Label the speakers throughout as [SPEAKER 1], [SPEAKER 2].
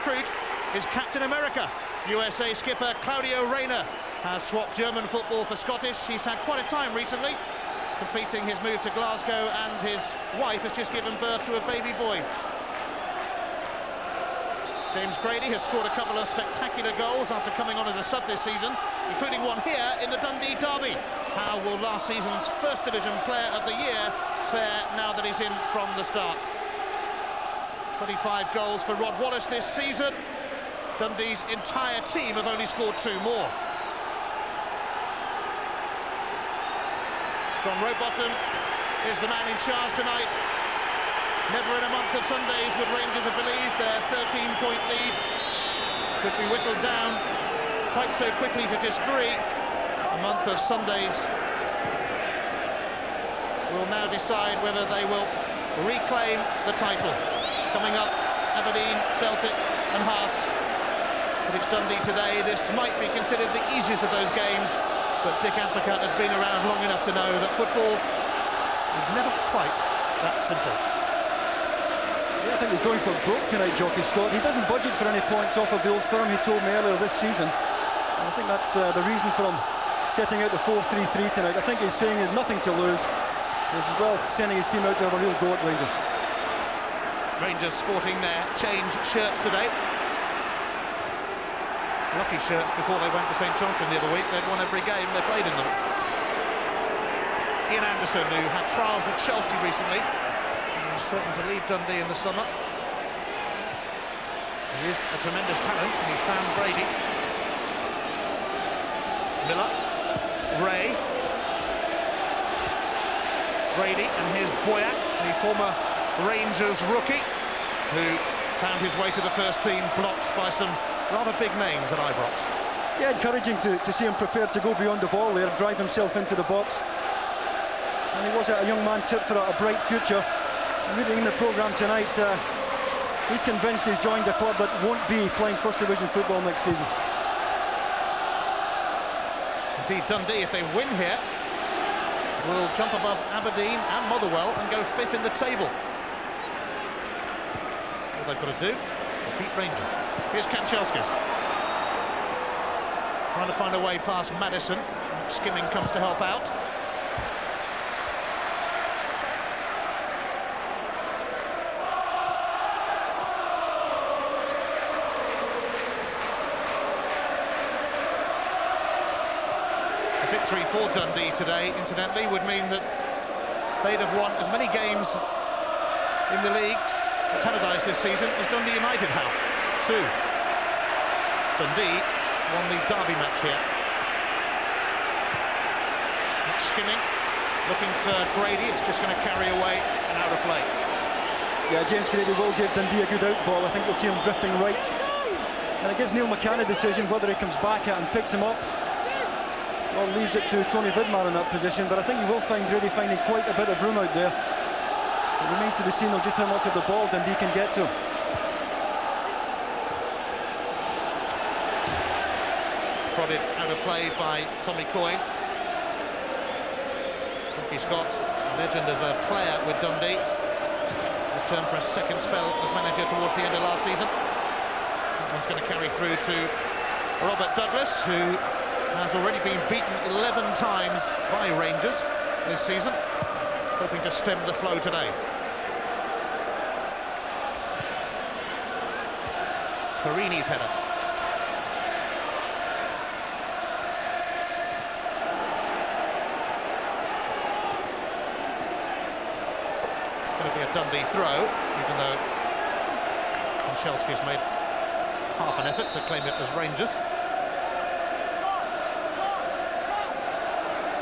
[SPEAKER 1] recruit is Captain America. USA skipper Claudio Reyna has swapped German football for Scottish. He's had quite a time recently, completing his move to Glasgow, and his wife has just given birth to a baby boy. James Grady has scored a couple of spectacular goals after coming on as a sub this season, including one here in the Dundee derby. How will last season's First Division Player of the Year fare now that he's in from the start? 25 goals for Rod Wallace this season. Dundee's entire team have only scored 2 more. John Rowbottom is the man in charge tonight. Never in a month of Sundays would Rangers have believed their 13-point lead could be whittled down quite so quickly to just 3. A month of Sundays will now decide whether they will reclaim the title. Coming up, Aberdeen, Celtic and Hearts. But it's Dundee today. This might be considered the easiest of those games, but Dick Advocat has been around long enough to know that football is never quite that simple.
[SPEAKER 2] Yeah, I think he's going for broke tonight, Jockey Scott. He doesn't budget for any points off of the Old Firm, he told me earlier this season. And I think that's the reason for him setting out the 4-3-3 tonight. I think he's saying there's nothing to lose. He's as well sending his team out to have a real go at Rangers.
[SPEAKER 1] Rangers sporting their change shirts today. Lucky shirts before they went to St Johnstone the other week. They'd won every game they played in them. Ian Anderson, who had trials with Chelsea recently, is certain to leave Dundee in the summer. He is a tremendous talent, and he's found Brady. Miller, Ray, Brady, and here's Boyack, the former Rangers rookie, who found his way to the first team, blocked by some rather big names at Ibrox.
[SPEAKER 2] Yeah, encouraging to see him prepared to go beyond the ball there, drive himself into the box. And he was a young man tipped for a bright future. Reading in the programme tonight, he's convinced he's joined a club that won't be playing First Division football next season.
[SPEAKER 1] Indeed, Dundee, if they win here, will jump above Aberdeen and Motherwell and go 5th in the table. All they've got to do is beat Rangers. Here's Kanchelskis. Trying to find a way past Madison. Skimming comes to help out. A victory for Dundee today, incidentally, would mean that they'd have won as many games in the league at Tannadice this season as Dundee United have. 2. Dundee won the derby match here. Skimming, looking for Grady. It's just going to carry away and out of play.
[SPEAKER 2] Yeah, James Grady will give Dundee a good out ball. I think we'll see him drifting right. And it gives Neil McCann a decision whether he comes back at and picks him up, or leaves it to Tony Vidmar in that position. But I think you will find Grady finding quite a bit of room out there. It remains to be seen though just how much of the ball Dundee can get to.
[SPEAKER 1] Prodded out of play by Tommy Coyne. Jockey Scott, legend as a player with Dundee, returned for a second spell as manager towards the end of last season. That one's going to carry through to Robert Douglas, who has already been beaten 11 times by Rangers this season, hoping to stem the flow today. Carini's header. It's going to be a Dundee throw, even though Kanchelskis made half an effort to claim it as Rangers.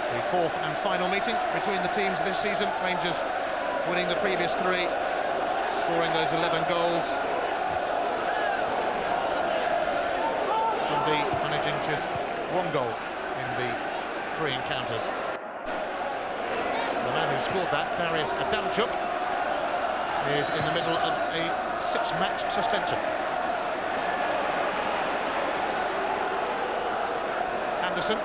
[SPEAKER 1] The 4th and final meeting between the teams this season. Rangers winning the previous 3, scoring those 11 goals. Dundee managing just 1 goal in the 3 encounters. The man who scored that, Darius Adamchuk, is in the middle of a 6-match suspension. Anderson.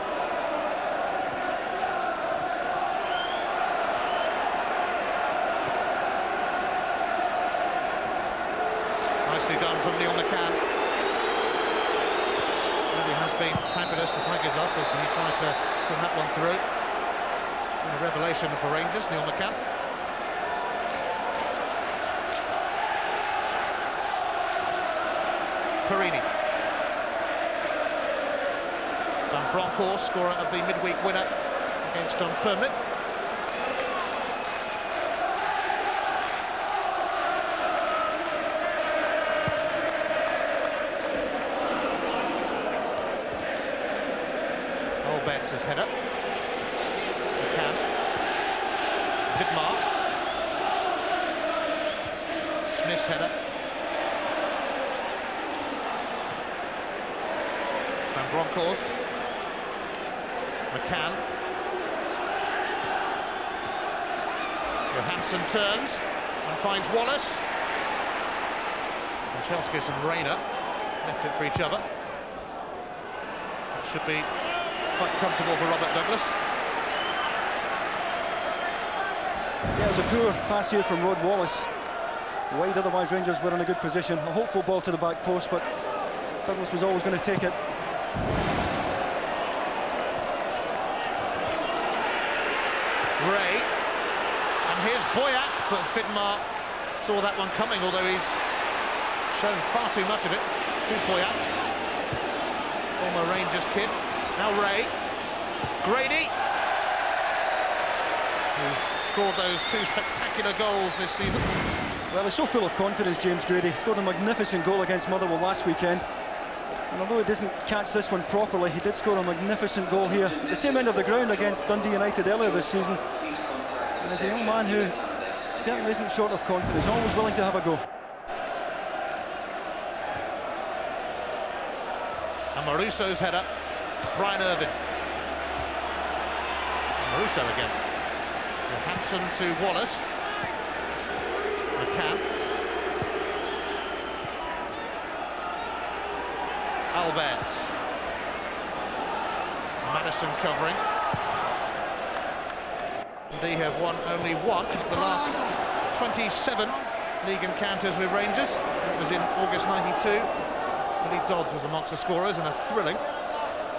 [SPEAKER 1] Nicely done from Neil McCann. been fabulous. The flag is up as he tried to send that one through. And a revelation for Rangers, Neil McCann. Perini. Van Bronckhorst, scorer of the midweek winner against Dunfermline. Betts' header. McCann. Vidmar. Smith's header. Van Bronckhorst. McCann. Johansson turns and finds Wallace. And Chelskis and Rayner left it for each other. That should be quite comfortable for Robert Douglas.
[SPEAKER 2] Yeah, it was a poor pass here from Rod Wallace. Wide, otherwise Rangers were in a good position. A hopeful ball to the back post, but Douglas was always going to take it.
[SPEAKER 1] Ray, and here's Boyack, but Vidmar saw that one coming, although he's shown far too much of it to Boyack, former Rangers kid. Now Ray, Grady, who's scored those two spectacular goals this season.
[SPEAKER 2] Well, he's so full of confidence, James Grady. He scored a magnificent goal against Motherwell last weekend. And although he doesn't catch this one properly, he did score a magnificent goal here. The same end of the ground against Dundee United earlier this season. And he's a young man who certainly isn't short of confidence, always willing to have a go.
[SPEAKER 1] And Marusso's header, Brian Irvin. Marusso again. Johansson to Wallace. McCann. Alberts. Madison covering. They have won only one of the last 27 league encounters with Rangers. That was in August '92. Billy Dodds was amongst the scorers in a thrilling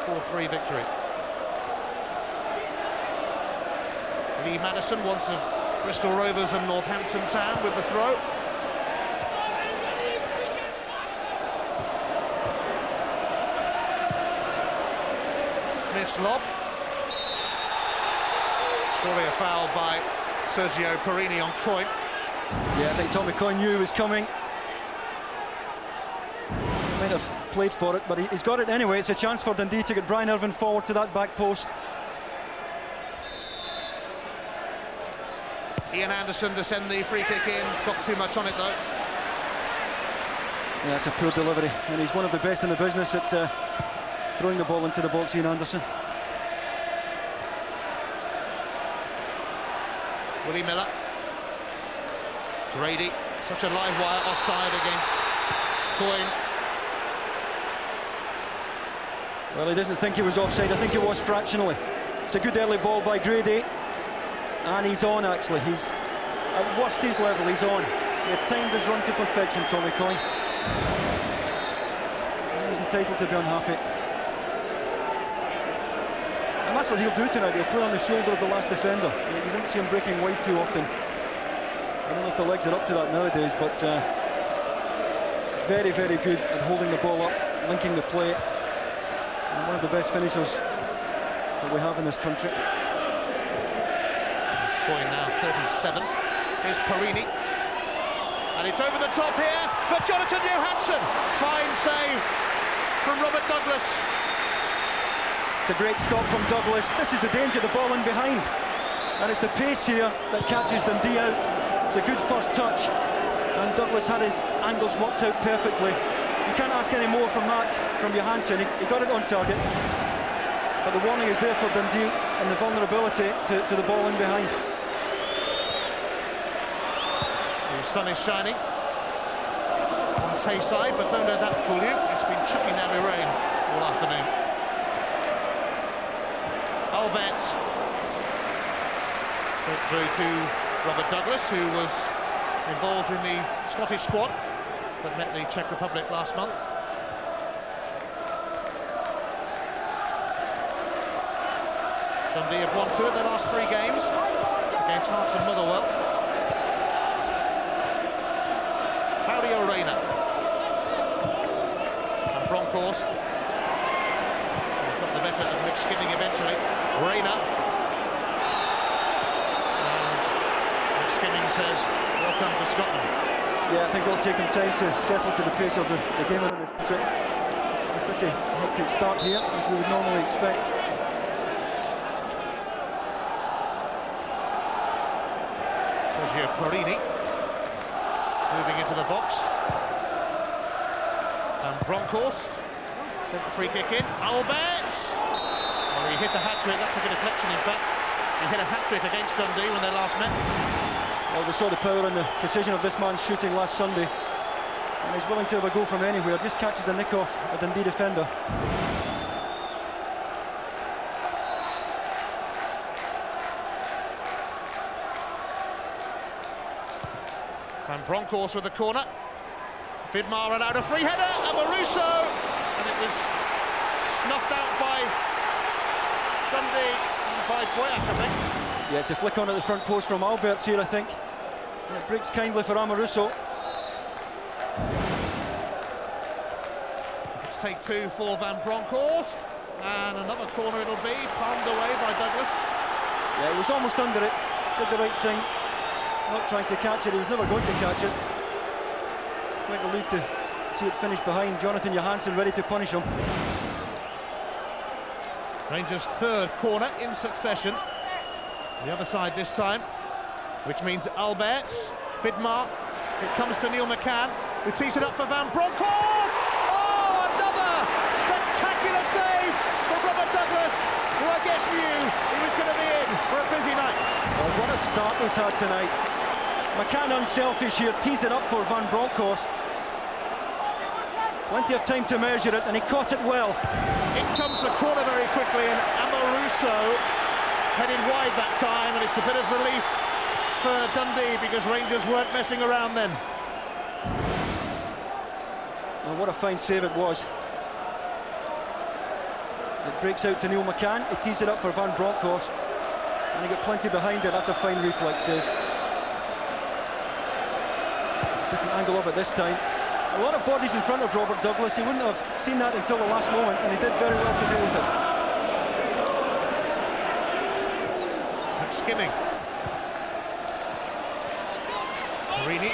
[SPEAKER 1] 4-3 victory. Lee Madison, once of Bristol Rovers and Northampton Town, with the throw. Smith's lob. Surely a foul by Sergio Perini on Coyne.
[SPEAKER 2] Yeah, I think Tommy Coyne knew he was coming. He might have played for it, but he's got it anyway. It's a chance for Dundee to get Brian Irvin forward to that back post.
[SPEAKER 1] Ian Anderson to send the free kick in. Got too much on it though.
[SPEAKER 2] Yeah, it's a poor delivery, and he's one of the best in the business at throwing the ball into the box, Ian Anderson.
[SPEAKER 1] Willie Miller. Grady, such a live wire, offside against Coyne.
[SPEAKER 2] Well, he doesn't think he was offside. I think he was fractionally. It's a good early ball by Grady, and he's on actually. He's at worst his level, he's on. He had timed his run to perfection, Tommy Coyne. He's entitled to be unhappy. And that's what he'll do tonight. He'll play on the shoulder of the last defender. You won't see him breaking wide too often. I don't know if the legs are up to that nowadays, but very, very good at holding the ball up, linking the play. And one of the best finishers that we have in this country.
[SPEAKER 1] He's Coyne now, 37. Here's Perini. And it's over the top here for Jonathan Johansson. Fine save from Robert Douglas.
[SPEAKER 2] It's a great stop from Douglas. This is the danger, the ball in behind. And it's the pace here that catches Dundee out. It's a good first touch. And Douglas had his angles worked out perfectly. You can't ask any more from that, from Johansson. He got it on target. But the warning is there for Dundee and the vulnerability to the ball in behind.
[SPEAKER 1] The sun is shining on Tayside, but don't let that fool you. It's been chucking down with rain all afternoon. Alberts. Straight through to Robert Douglas, who was involved in the Scottish squad that met the Czech Republic last month. Dundee have won 2 of their last 3 games against Hearts and Motherwell. Claudio Reyna. And Bronkhorst. Got the better of McSkinning eventually. Reyna. And McSkinning says, welcome to Scotland.
[SPEAKER 2] Yeah, I think it'll take him time to settle to the pace of the game. A pretty hectic start here, as we would normally expect.
[SPEAKER 1] Sergio Florini moving into the box. And Bronkhorst sent the free kick in. Alberts! Well, he hit a hat-trick. That took a deflection, in fact. He hit a hat-trick against Dundee when they last met.
[SPEAKER 2] Well, we saw the power and the precision of this man's shooting last Sunday, and he's willing to have a go from anywhere. Just catches a nick off a Dundee defender.
[SPEAKER 1] And Bronkhorst with the corner. Vidmar allowed a free header, Amoruso, and it was snuffed out by Dundee, by Boyack, I think.
[SPEAKER 2] Yeah, it's a flick on at the front post from Alberts here, I think. And it breaks kindly for Amoruso.
[SPEAKER 1] It's take 2 for Van Bronckhorst, and another corner it'll be, palmed away by Douglas.
[SPEAKER 2] Yeah, he was almost under it, did the right thing. Not trying to catch it, he was never going to catch it. Quite relieved to see it finish behind. Jonathan Johansson ready to punish him.
[SPEAKER 1] Rangers' 3rd corner in succession. The other side this time, which means Alberts, Vidmar, it comes to Neil McCann, who tees it up for Van Bronckhorst! Oh, another spectacular save from Robert Douglas, who I guess knew he was going to be in for a busy night.
[SPEAKER 2] Oh, what a start this had tonight. McCann unselfish here, tees it up for Van Bronckhorst. Plenty of time to measure it, and he caught it well.
[SPEAKER 1] In comes the corner very quickly, and Amoruso headed wide that time, and it's a bit of relief for Dundee because Rangers weren't messing around then.
[SPEAKER 2] Well, what a fine save it was. It breaks out to Neil McCann, he tees it up for Van Bronckhorst, and he got plenty behind it. That's a fine reflex save. Different angle of it this time. A lot of bodies in front of Robert Douglas. He wouldn't have seen that until the last moment, and he did very well to deal with it.
[SPEAKER 1] McSkinning. Marini.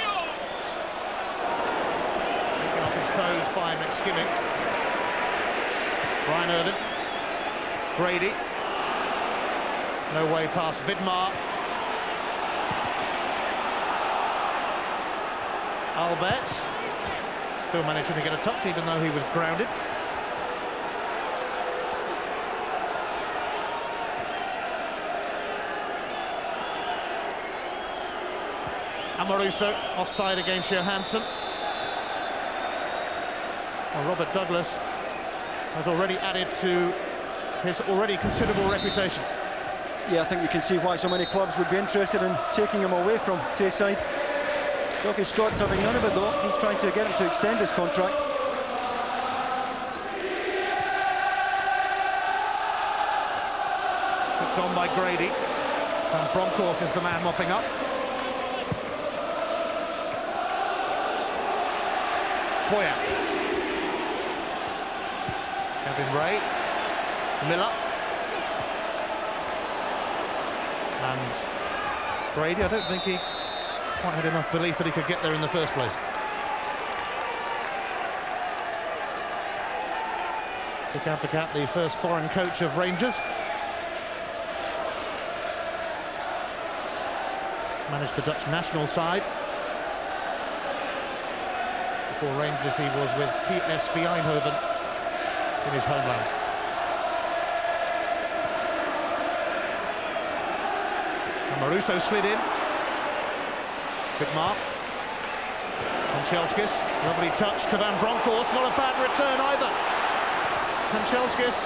[SPEAKER 1] Taken off his toes by McSkinning. Brian Irvin. Grady. No way past Vidmar. Alberts. Still managing to get a touch, even though he was grounded. Amoruso offside against Johansson. Well, Robert Douglas has already added to his already considerable reputation.
[SPEAKER 2] Yeah, I think you can see why so many clubs would be interested in taking him away from Tayside. Jockey Scott's having none of it though. He's trying to get him to extend his contract.
[SPEAKER 1] Hooked on by Grady. And Bronkhorst is the man mopping up. Boyack. Kevin Ray. Miller. And Grady, I don't think he quite had enough belief that he could get there in the first place. Took out the cap, the first foreign coach of Rangers. Managed the Dutch national side. Before Rangers he was with PSV Eindhoven in his homeland. And Maruso slid in. Good mark. Kanchelskis, lovely touch to Van Bronckhorst, not a bad return either. Kanchelskis,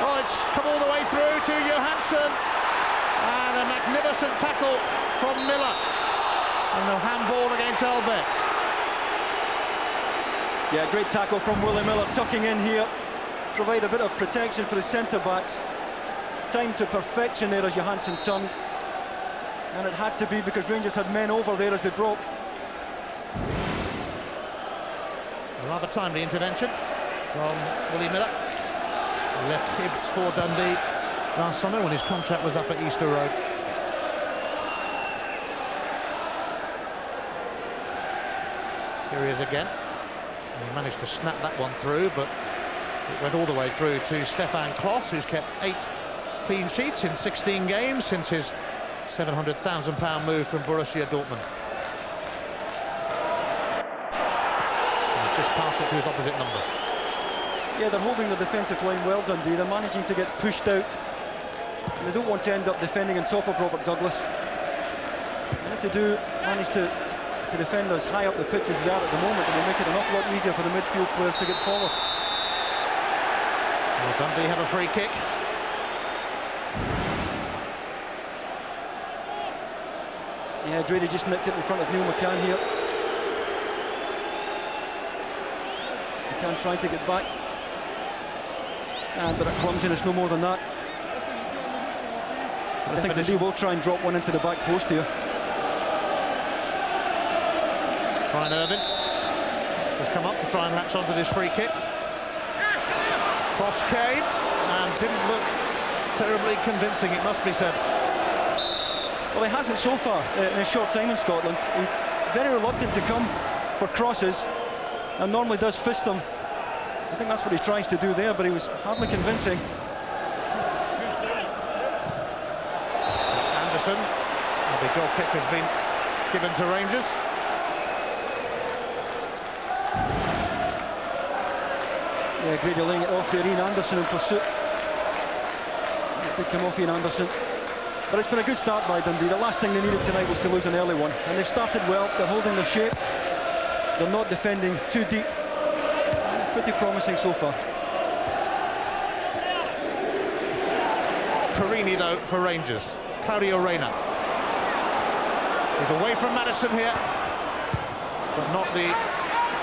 [SPEAKER 1] oh, it's come all the way through to Johansson, and a magnificent tackle from Miller, and a handball against Alberts.
[SPEAKER 2] Yeah, great tackle from Willie Miller, tucking in here, provide a bit of protection for the centre-backs. timed to perfection there as Johansson turned. And it had to be because Rangers had men over there as they broke.
[SPEAKER 1] A rather timely intervention from Willie Miller. He left Hibs for Dundee last summer when his contract was up at Easter Road. Here he is again. And he managed to snap that one through, but it went all the way through to Stefan Klos, who's kept 8 clean sheets in 16 games since his £700,000 move from Borussia Dortmund. And he's just passed it to his opposite number.
[SPEAKER 2] Yeah, they're holding the defensive line well, Dundee. They're managing to get pushed out. And they don't want to end up defending on top of Robert Douglas. And if they do manage to defend as high up the pitch as they are at the moment, it will make it an awful lot easier for the midfield players to get forward.
[SPEAKER 1] Well, Dundee have a free kick.
[SPEAKER 2] Yeah, Grady just nicked it in front of Neil McCann here. McCann trying to get back. And but it clumsiness, no more than that. I think Dundee will try and drop one into the back post here.
[SPEAKER 1] Brian Irvin has come up to try and latch onto this free kick. Cross came and didn't look terribly convincing, it must be said.
[SPEAKER 2] Well, he hasn't so far in a short time in Scotland. He's very reluctant to come for crosses and normally does fist them. I think that's what he tries to do there, but he was hardly convincing.
[SPEAKER 1] Anderson, the goal kick has been given to Rangers.
[SPEAKER 2] Yeah, Grady laying it off there. Ian Anderson in pursuit. It did come off Ian Anderson. But it's been a good start by Dundee. The last thing they needed tonight was to lose an early one. And they've started well. They're holding their shape. They're not defending too deep. And it's pretty promising so far.
[SPEAKER 1] Perini, though, for Rangers. Claudio Reyna. He's away from Madison here, but not the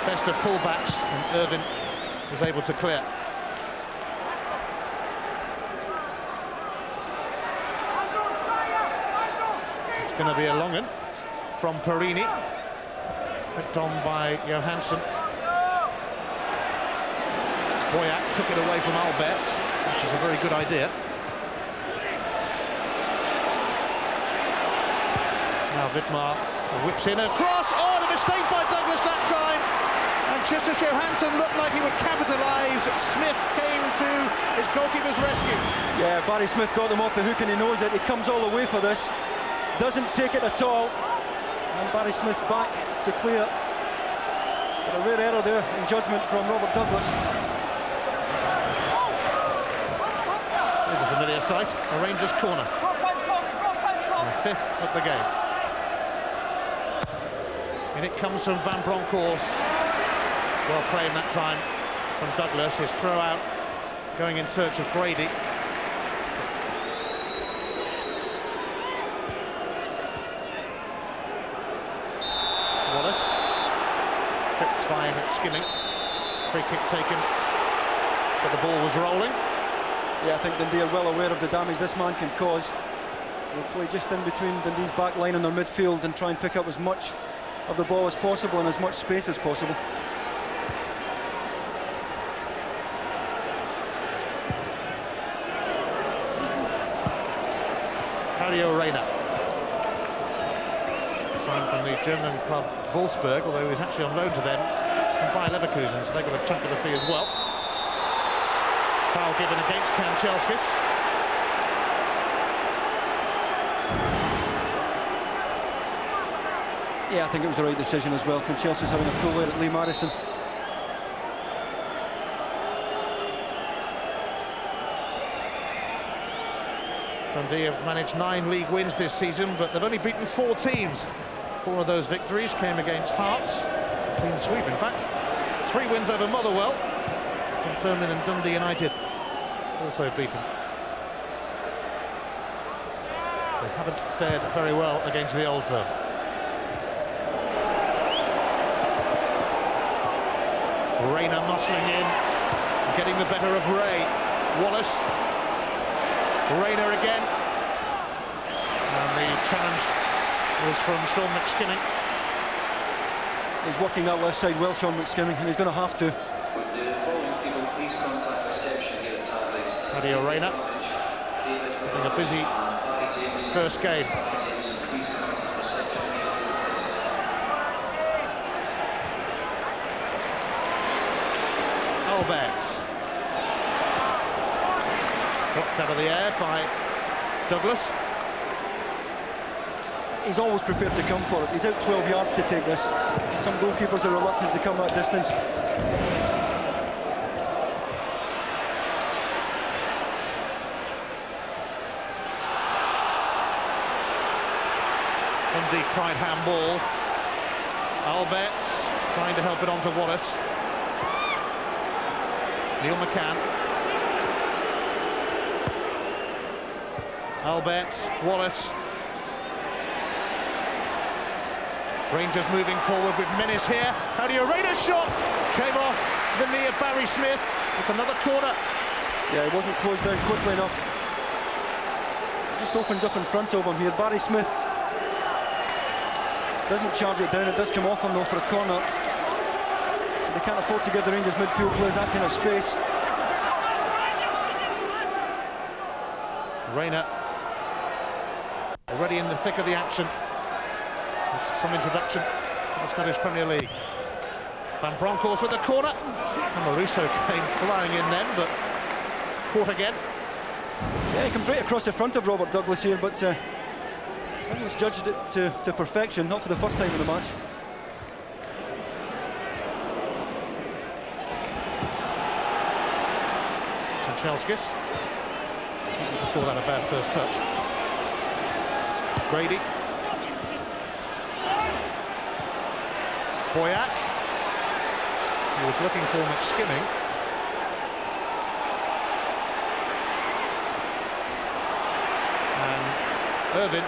[SPEAKER 1] best of pullbacks, and Irvin was able to clear. It's going to be a long one from Perini, picked on by Johansson. Boyack took it away from Albert, which is a very good idea. Now Vidmar whips in a cross. Oh, the mistake by Douglas that time. And just as Johansson looked like he would capitalise, Smith came to his goalkeeper's rescue. Yeah,
[SPEAKER 2] Barry Smith got them off the hook and he knows it. He comes all the way for this. Doesn't take it at all. And Barry Smith's back to clear. But a rare error there in judgment from Robert Douglas.
[SPEAKER 1] There's a familiar sight, a Rangers corner. The 5th of the game. And it comes from Van Bronckhorst. Well played that time from Douglas. His throw out going in search of Grady. Wallace tripped by Skinning. Free kick taken, but the ball was rolling.
[SPEAKER 2] Yeah, I think Dundee are well aware of the damage this man can cause. They'll play just in between Dundee's back line and their midfield and try and pick up as much of the ball as possible and as much space as possible.
[SPEAKER 1] Claudio Reyna, signed from the German club Wolfsburg, although he's actually on loan to them from Bayer Leverkusen, so they got a chunk of the fee as well. Foul given against Kanchelskis.
[SPEAKER 2] Yeah, I think it was the right decision as well. Kanchelskis having a pull there at Lee Madison.
[SPEAKER 1] Dundee have managed 9 league wins this season, but they've only beaten 4 teams. 4 of those victories came against Hearts, clean sweep in fact. 3 wins over Motherwell. Dunfermline and Dundee United also beaten. They haven't fared very well against the Old Firm. Reyna muscling in, getting the better of Ray. Wallace Rayner again. And the challenge was from Sean McSkimming.
[SPEAKER 2] He's working that left side well, Sean McSkimming, and he's going to have to.
[SPEAKER 1] Adio Rayner having a busy first game. Alberts. Knocked out of the air by Douglas.
[SPEAKER 2] He's always prepared to come for it. He's out 12 yards to take this. Some goalkeepers are reluctant to come that distance.
[SPEAKER 1] Dundee cried handball. Alberts trying to help it on to Wallace. Neil McCann. Alberts, Wallace. Rangers moving forward with menace here. Adio Rayner's shot came off the knee of Barry Smith. It's another corner.
[SPEAKER 2] Yeah, he wasn't closed down quickly enough. Just opens up in front of him here. Barry Smith doesn't charge it down. It does come off him though for a corner. They can't afford to give the Rangers midfield players that kind of space.
[SPEAKER 1] Rayner already in the thick of the action. It's some introduction to the Scottish Premier League. Van Bronckhorst with the corner. And Marusso came flying in then, but caught again.
[SPEAKER 2] Yeah, he comes right across the front of Robert Douglas here, but Douglas judged it to perfection, not for the first time in the match.
[SPEAKER 1] Kanchelskis. Call that a bad first touch. Grady. Boyack. He was looking for McSkimming. And Irvin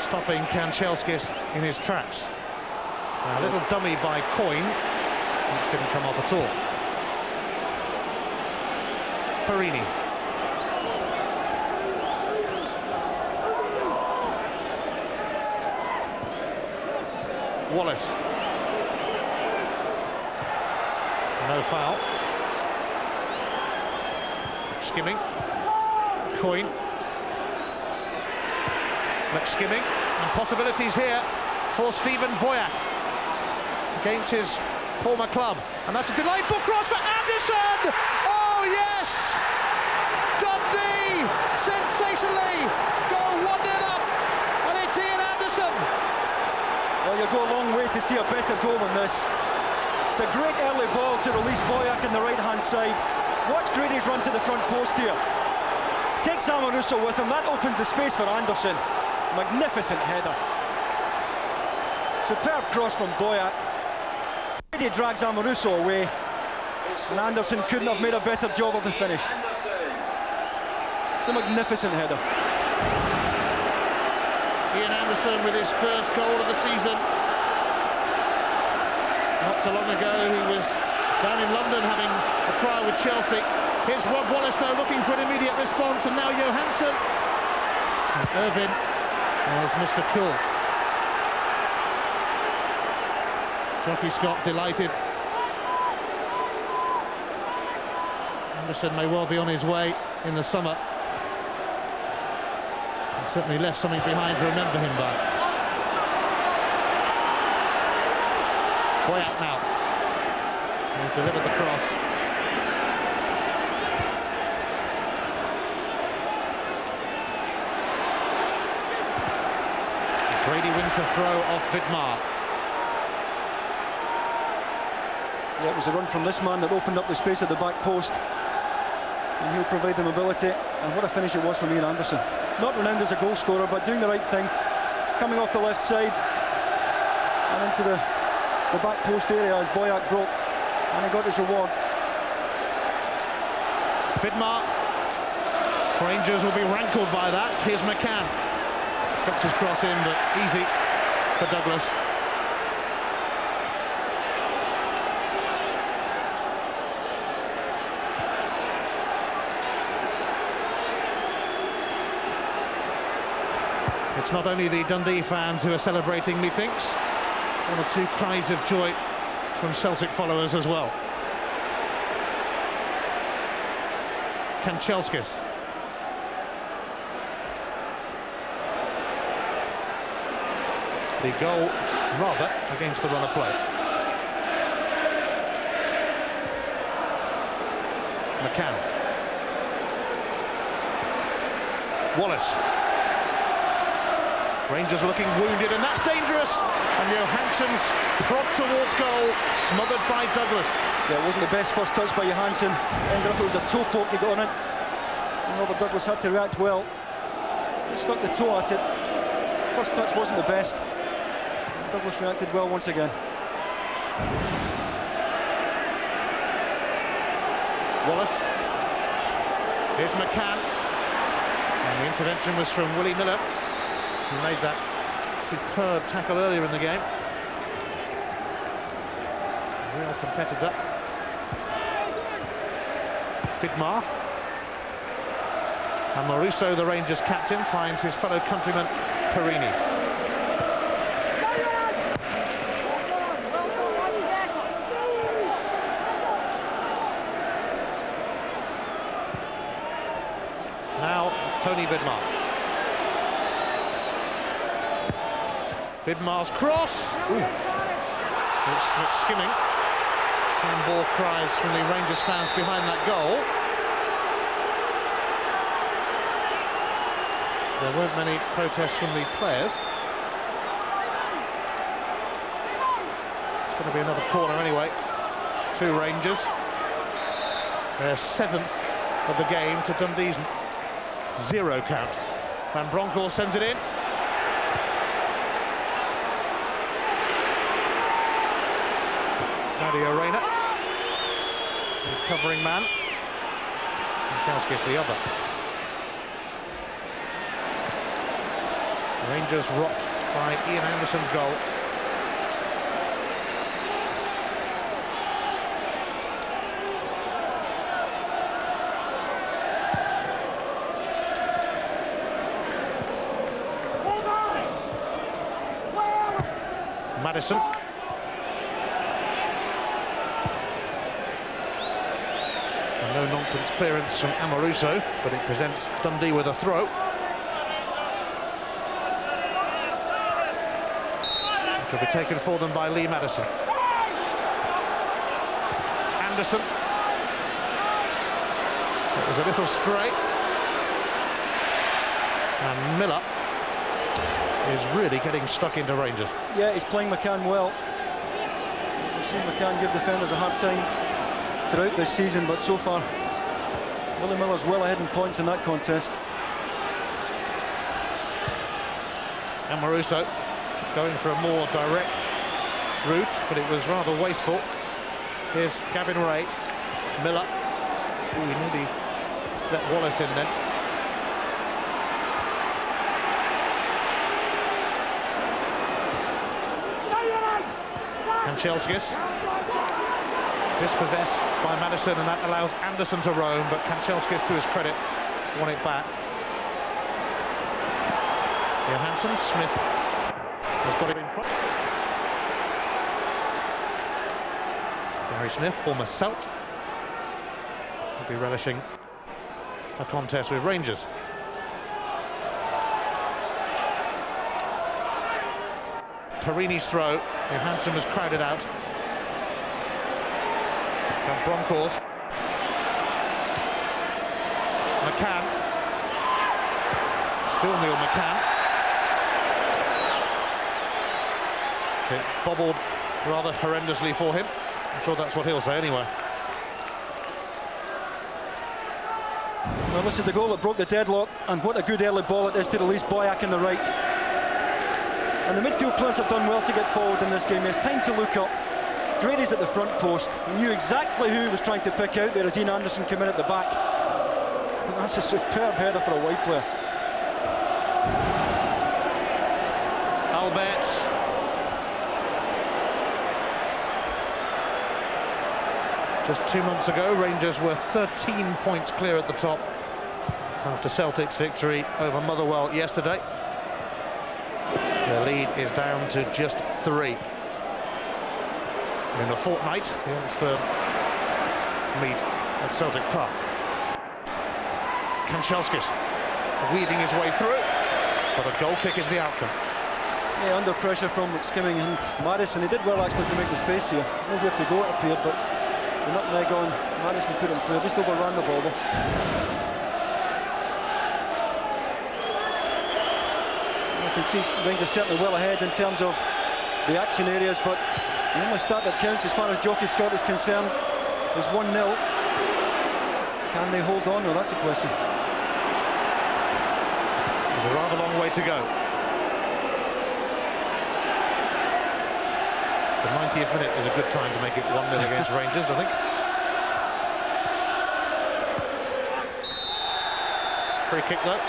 [SPEAKER 1] stopping Kanchelskis in his tracks. A little dummy by Coyne, which didn't come off at all. Perini. Wallace. No foul. Skimming. Coyne. McSkimming. And possibilities here for Stephen Boyack against his former club. And that's a delightful cross for Anderson! Oh yes! Dundee sensationally go 1-0 up, and it's Ian Anderson.
[SPEAKER 2] Well, you go a long way to see a better goal than this. It's a great early ball to release Boyack on the right-hand side. Watch Grady's run to the front post here. Takes Amoruso with him. That opens the space for Anderson. Magnificent header. Superb cross from Boyack. Grady drags Amoruso away, and Anderson couldn't have made a better job of the finish. It's a magnificent header.
[SPEAKER 1] Ian Anderson with his first goal of the season. Not so long ago he was down in London having a trial with Chelsea. Here's Rod Wallace though looking for an immediate response, and now Johansson. And Irvin was Mr. Cool. Jockey Scott delighted. Anderson may well be on his way in the summer. He certainly left something behind to remember him by. Boyack now. He'll deliver the cross. Brady wins the throw off Vidmar.
[SPEAKER 2] Yeah, it was a run from this man that opened up the space at the back post, and he'll provide the mobility. And what a finish it was from Ian Anderson. Not renowned as a goal scorer, but doing the right thing, coming off the left side and into the back post area as Boyack broke, and he got his reward.
[SPEAKER 1] Vidmar. Rangers will be rankled by that. Here's McCann. Cuts his cross in, but easy for Douglas. It's not only the Dundee fans who are celebrating, methinks. One or two cries of joy from Celtic followers as well. Kanchelskis. The goal, rather, against the run of play. McCann. Wallace. Rangers looking wounded, and that's dangerous. And Johansson's prod towards goal, smothered by Douglas.
[SPEAKER 2] Yeah, it wasn't the best first touch by Johansson. Ended up it was a toe poke he got on it. And Robert Douglas had to react well. He stuck the toe at it. First touch wasn't the best. And Douglas reacted well once again.
[SPEAKER 1] Wallace. Here's McCann. And the intervention was from Willie Miller, who made that superb tackle earlier in the game. Real competitor. Vidmar. And Maruso, the Rangers captain, finds his fellow countryman Perini. Now Tony Vidmar. Vidmar's cross. Ooh. It's skimming. Handball cries from the Rangers fans behind that goal. There weren't many protests from the players. It's going to be another corner anyway. Two Rangers. Their 7th of the game to Dundee's 0 count. Van Bronckhorst sends it in. Nadia Reina, the covering man, and Kanchelskis the other. Rangers rocked by Ian Anderson's goal. Madison. A no-nonsense clearance from Amoruso, but it presents Dundee with a throw. Which will be taken for them by Lee Madison. Anderson. It was a little stray. And Miller is really getting stuck into Rangers.
[SPEAKER 2] Yeah, he's playing McCann well. We've seen McCann give defenders a hard time throughout this season, but so far Willie Miller's well ahead in points in that contest.
[SPEAKER 1] And Maruso going for a more direct route, but it was rather wasteful. Here's Gavin Ray. Miller. Ooh, he nearly let Wallace in then. Kanchelskis dispossessed by Madison, and that allows Anderson to roam, but Kanchelskis, to his credit, won it back. Johansson, Smith has got it in front. Gary Smith, former Celt, will be relishing a contest with Rangers. Perini's throw. Johansson was crowded out. Van Bronckhorst. McCann. Still Neil McCann. It bobbled rather horrendously for him. I'm sure that's what he'll say anyway.
[SPEAKER 2] Well, this is the goal that broke the deadlock, and what a good early ball it is to release Boyack on the right. And the midfield players have done well to get forward in this game. There's time to look up. Grady's at the front post. He knew exactly who he was trying to pick out there as Ian Anderson came in at the back. And that's a superb header for a wide player.
[SPEAKER 1] Albert. Just 2 months ago, Rangers were 13 points clear at the top after Celtic's victory over Motherwell yesterday. Their lead is down to just 3. In a fortnight, for meet at Celtic Park. Kanchelskis weaving his way through, but a goal kick is the outcome.
[SPEAKER 2] Yeah, under pressure from McSkimming and Madison. He did well actually to make the space here. Nowhere to go, it appeared, but the nutmeg on Madison put him through. Just overran the ball though. You can see Rangers certainly well ahead in terms of the action areas, but the only stat that counts as far as Jockey Scott is concerned is 1-0. Can they hold on? Well, that's the question.
[SPEAKER 1] There's a rather long way to go. The 90th minute is a good time to make it 1-0 against Rangers, I think. Free kick though.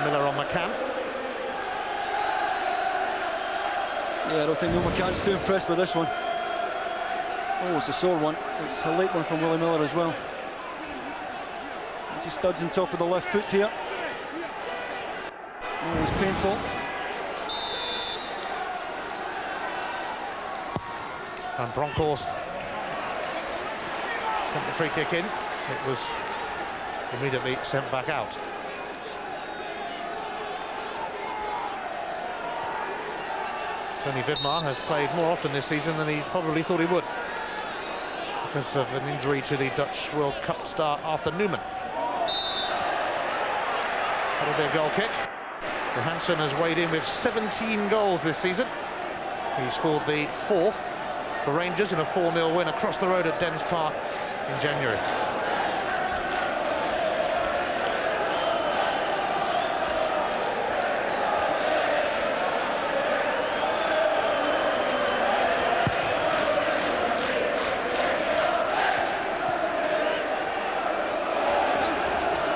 [SPEAKER 1] Miller on McCann.
[SPEAKER 2] Yeah, I don't think Neil McCann's too impressed with this one. Oh, it's a sore one. It's a late one from Willie Miller as well. As he studs on top of the left foot here. Oh, it's painful.
[SPEAKER 1] And Bronckhorst sent the free kick in. It was immediately sent back out. Tony Vidmar has played more often this season than he probably thought he would, because of an injury to the Dutch World Cup star Arthur Newman. That'll be a goal kick. Johansson has weighed in with 17 goals this season. He scored the 4th for Rangers in a 4-0 win across the road at Dens Park in January.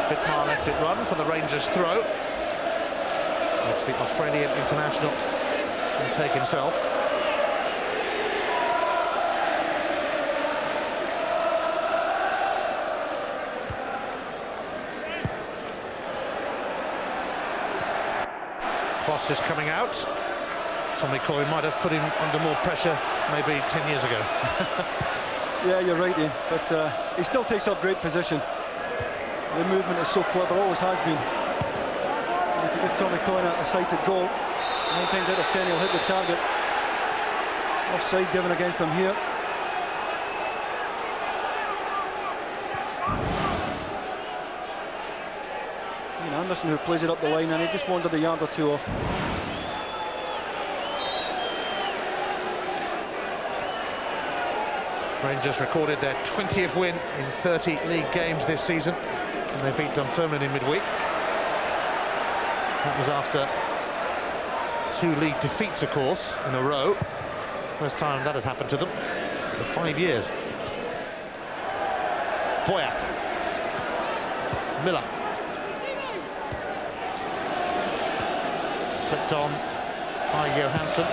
[SPEAKER 1] Vidmar lets it run for the Rangers throw. It's the Australian international to take himself. Kloss is coming out. Tommy Coyne might have put him under more pressure maybe 10 years ago.
[SPEAKER 2] Yeah, you're right, Ian. But he still takes up great position. The movement is so clever, always has been. And if you give Tommy Coyne a sighted goal, 9 times out of 10 he'll hit the target. Offside given against him here. Ian Anderson, who plays it up the line, and he just wandered a yard or two off.
[SPEAKER 1] Rangers recorded their 20th win in 30 league games this season, and they beat Dunfermline in midweek. That was after 2 league defeats, of course, in a row. First time that had happened to them for 5 years. Boyack. Miller. Flicked on by Johansson.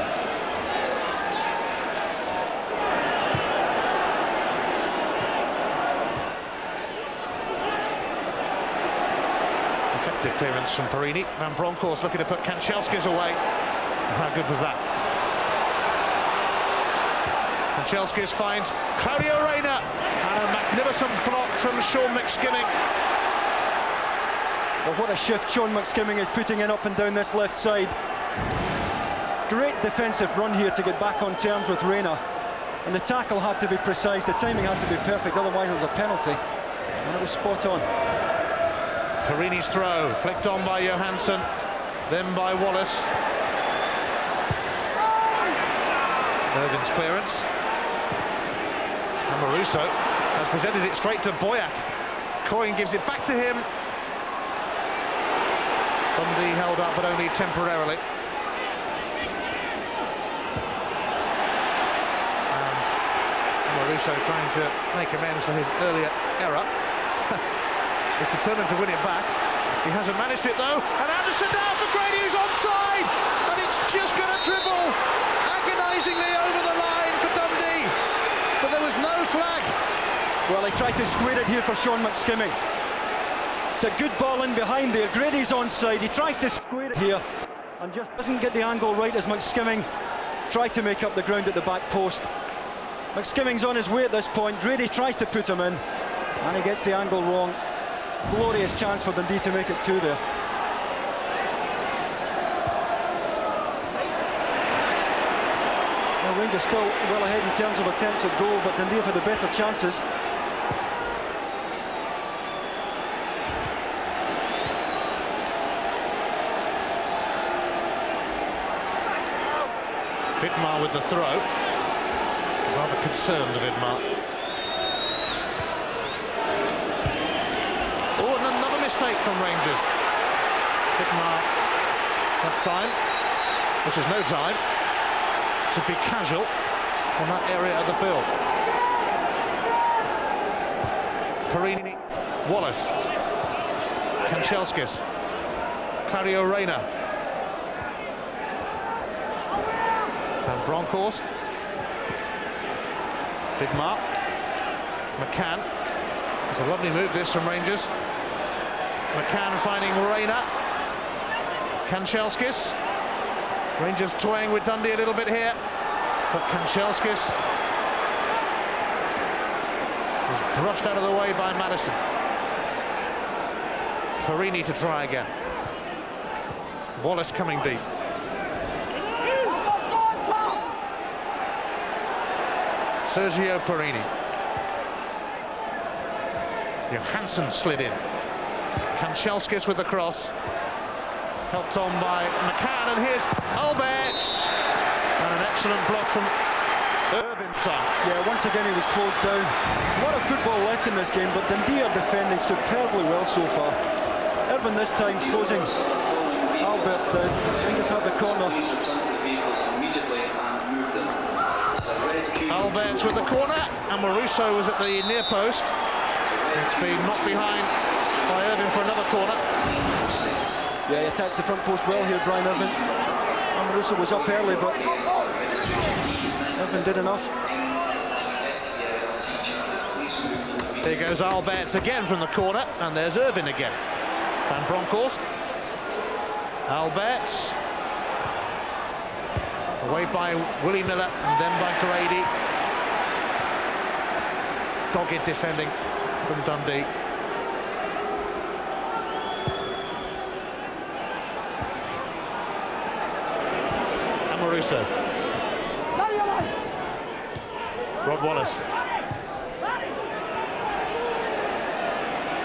[SPEAKER 1] Clearance from Perini. Van Bronckhorst looking to put Kanchelskis away. How good was that? Kanchelskis finds Claudio Reyna, and a magnificent block from Sean McSkimming.
[SPEAKER 2] Well, what a shift Sean McSkimming is putting in up and down this left side. Great defensive run here to get back on terms with Reyna, and the tackle had to be precise, the timing had to be perfect, otherwise it was a penalty, and it was spot on.
[SPEAKER 1] Perini's throw, flicked on by Johansson, then by Wallace. Bergen's clearance. And Maruso has presented it straight to Boyack. Coyne gives it back to him. Dundee held up, but only temporarily. And Maruso trying to make amends for his earlier error. Is determined to win it back. He hasn't managed it though, and Anderson now for Grady, who's onside, and it's just going to dribble agonisingly over the line for Dundee, but there was no flag.
[SPEAKER 2] Well, he tried to square it here for Sean McSkimming. It's a good ball in behind there. Grady's onside. He tries to square it here and just doesn't get the angle right as McSkimming tries to make up the ground at the back post. McSkimming's on his way at this point. Grady tries to put him in and he gets the angle wrong. Glorious chance for Dundee to make it 2 there. Well, Rangers still well ahead in terms of attempts at goal, but Dundee have had the better chances.
[SPEAKER 1] Vidmar with the throw. Rather concerned, Vidmar. Oh, and another mistake from Rangers. Vidmar, that time. This is no time to be casual in that area of the field. Perini, Wallace, Kanchelskis, Claudio Reyna, Van Bronckhorst, Vidmar, McCann. It's a lovely move this from Rangers. McCann finding Reyna, Kanchelskis. Rangers toying with Dundee a little bit here, but Kanchelskis was brushed out of the way by Madison. Perini to try again. Wallace coming deep. Sergio Perini. Johansson slid in. Kanchelskis with the cross. Helped on by McCann, and here's Alberts. And an excellent block from Irvin.
[SPEAKER 2] Yeah, once again he was closed down. A lot of football left in this game, but Dundee are defending superbly well so far. Irvin this time closing Alberts down. Rangers have the corner.
[SPEAKER 1] Alberts with the corner, and Marusso was at the near post. It's been knocked behind by Irvin for another corner.
[SPEAKER 2] Yeah, he attacks the front post well here, Brian Irvin. Marusso was up early, but Irvin did enough.
[SPEAKER 1] There goes Alberts again from the corner, and there's Irvin again. Van Bronckhorst. Alberts. Away by Willie Miller, and then by Grady. Dogged defending from Dundee. Amoruso. Rod Wallace.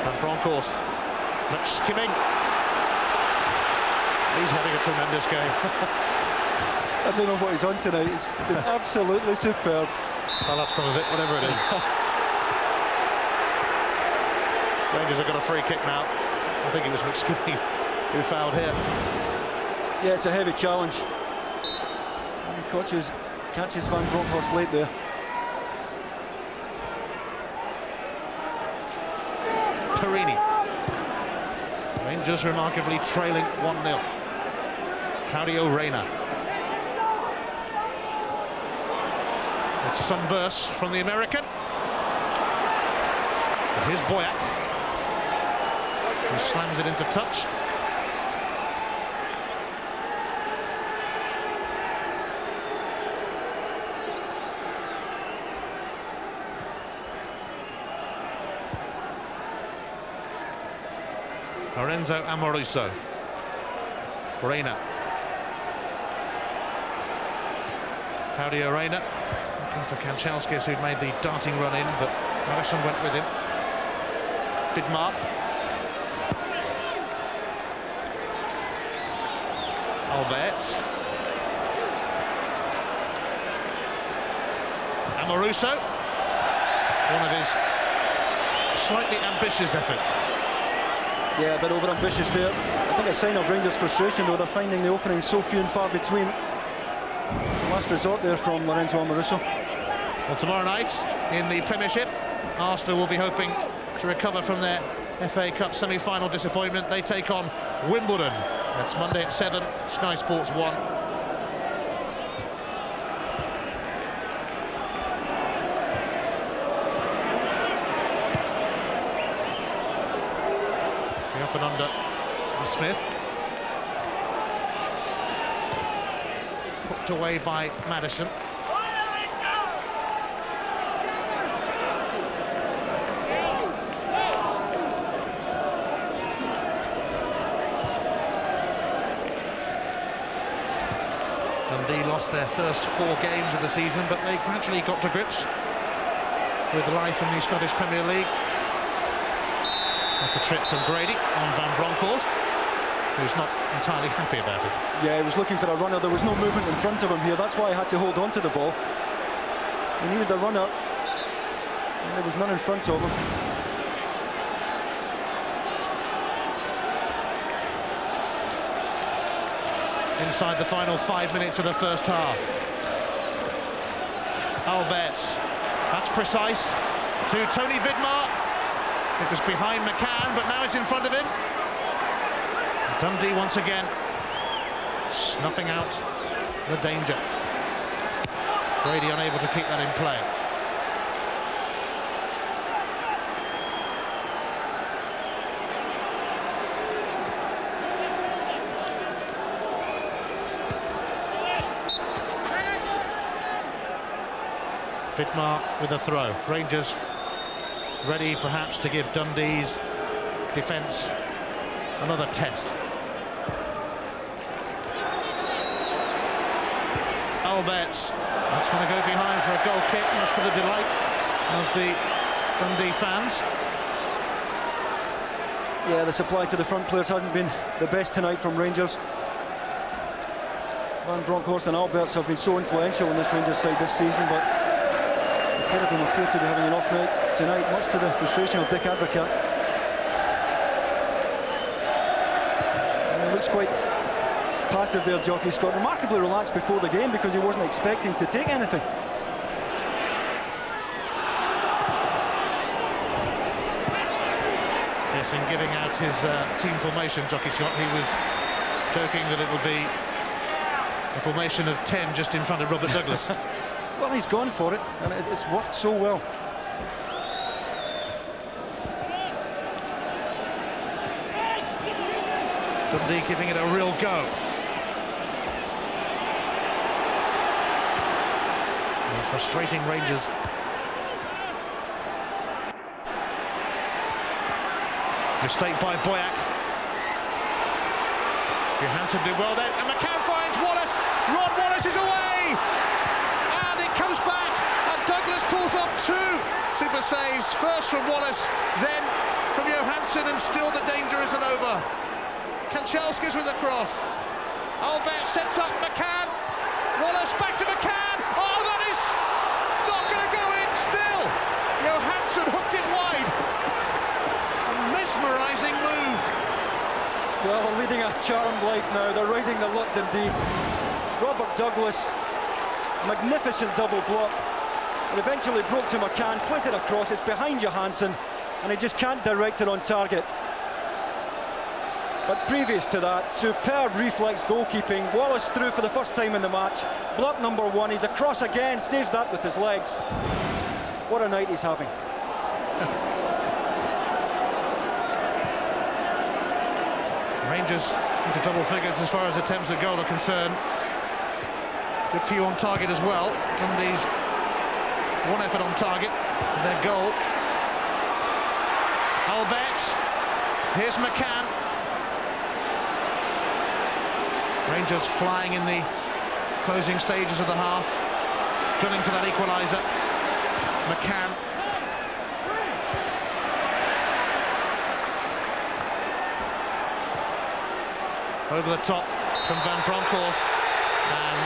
[SPEAKER 1] Van Bronckhorst. McSkimming. He's having a tremendous game.
[SPEAKER 2] I don't know what he's on tonight. He's been absolutely superb.
[SPEAKER 1] I love some of it, whatever it is. Rangers have got a free kick now. I think it was McSkimming who fouled here.
[SPEAKER 2] Yeah, it's a heavy challenge. And catches Van Bronckhorst late there.
[SPEAKER 1] Perini. Rangers remarkably trailing 1-0. Claudio Reyna. It's some bursts from the American. And here's Boyack, who slams it into touch. Lorenzo Amoruso. Reyna. Claudio Reyna. Looking for Kanchelskis, who'd made the darting run in, but Madison went with him. Vidmar. Alberts. Amoruso. One of his slightly ambitious efforts.
[SPEAKER 2] Yeah, a bit over-ambitious there. I think a sign of Rangers' frustration, though. They're finding the openings so few and far between. Last resort there from Lorenzo Amoruso.
[SPEAKER 1] Well, tomorrow night in the Premiership, Arsenal will be hoping to recover from their FA Cup semi-final disappointment. They take on Wimbledon. That's Monday at 7, Sky Sports 1. up and under Smith. Hooked away by Maddison. Dundee lost their first 4 games of the season, but they gradually got to grips with life in the Scottish Premier League. That's a trip from Grady on Van Bronckhorst, who's not entirely happy about it.
[SPEAKER 2] Yeah, he was looking for a runner. There was no movement in front of him here. That's why he had to hold on to the ball. He needed a runner, and there was none in front of him.
[SPEAKER 1] Inside the final 5 minutes of the first half. Alberts, that's precise, to Tony Vidmar. It was behind McCann, but now it's in front of him. Dundee once again snuffing out the danger. Brady unable to keep that in play. Vidmar with a throw. Rangers ready perhaps to give Dundee's defence another test. Alberts, that's going to go behind for a goal kick, much to the delight of the Dundee fans.
[SPEAKER 2] Yeah, the supply to the front players hasn't been the best tonight from Rangers. Van Bronckhorst and Alberts have been so influential in this Rangers side this season, but the pair of them appear to be having an off night tonight, much to the frustration of Dick Advocat. And he looks quite passive there, Jockey Scott. Remarkably relaxed before the game because he wasn't expecting to take anything.
[SPEAKER 1] Yes, in giving out his team formation, Jockey Scott, he was joking that it would be a formation of 10 just in front of Robert Douglas.
[SPEAKER 2] Well, he's gone for it, and it's worked so well.
[SPEAKER 1] Dundee giving it a real go. And frustrating Rangers. Mistake by Boyack. Johansson did well then, and McCann finds Wallace. Rod Wallace is away! And it comes back, and Douglas pulls off 2 super saves. First from Wallace, then from Johansson, and still the danger isn't over. Kanchelskis with a cross. Albert sets up McCann. Wallace back to McCann. Oh, that is not going to go in still. Johansson hooked it wide. A mesmerising move.
[SPEAKER 2] Well, they're leading a charmed life now. They're riding the luck, Dundee. Robert Douglas, magnificent double block. It eventually broke to McCann, plays it across, it's behind Johansson, and he just can't direct it on target. But previous to that, superb reflex goalkeeping. Wallace through for the first time in the match. Block number 1, he's across again, saves that with his legs. What a night he's having.
[SPEAKER 1] Rangers into double figures as far as attempts at goal are concerned. Good few on target as well. Dundee's 1 effort on target, and their goal. Alberts, here's McCann. Rangers flying in the closing stages of the half, gunning for that equaliser. McCann. Over the top from Van Bronckhorst, and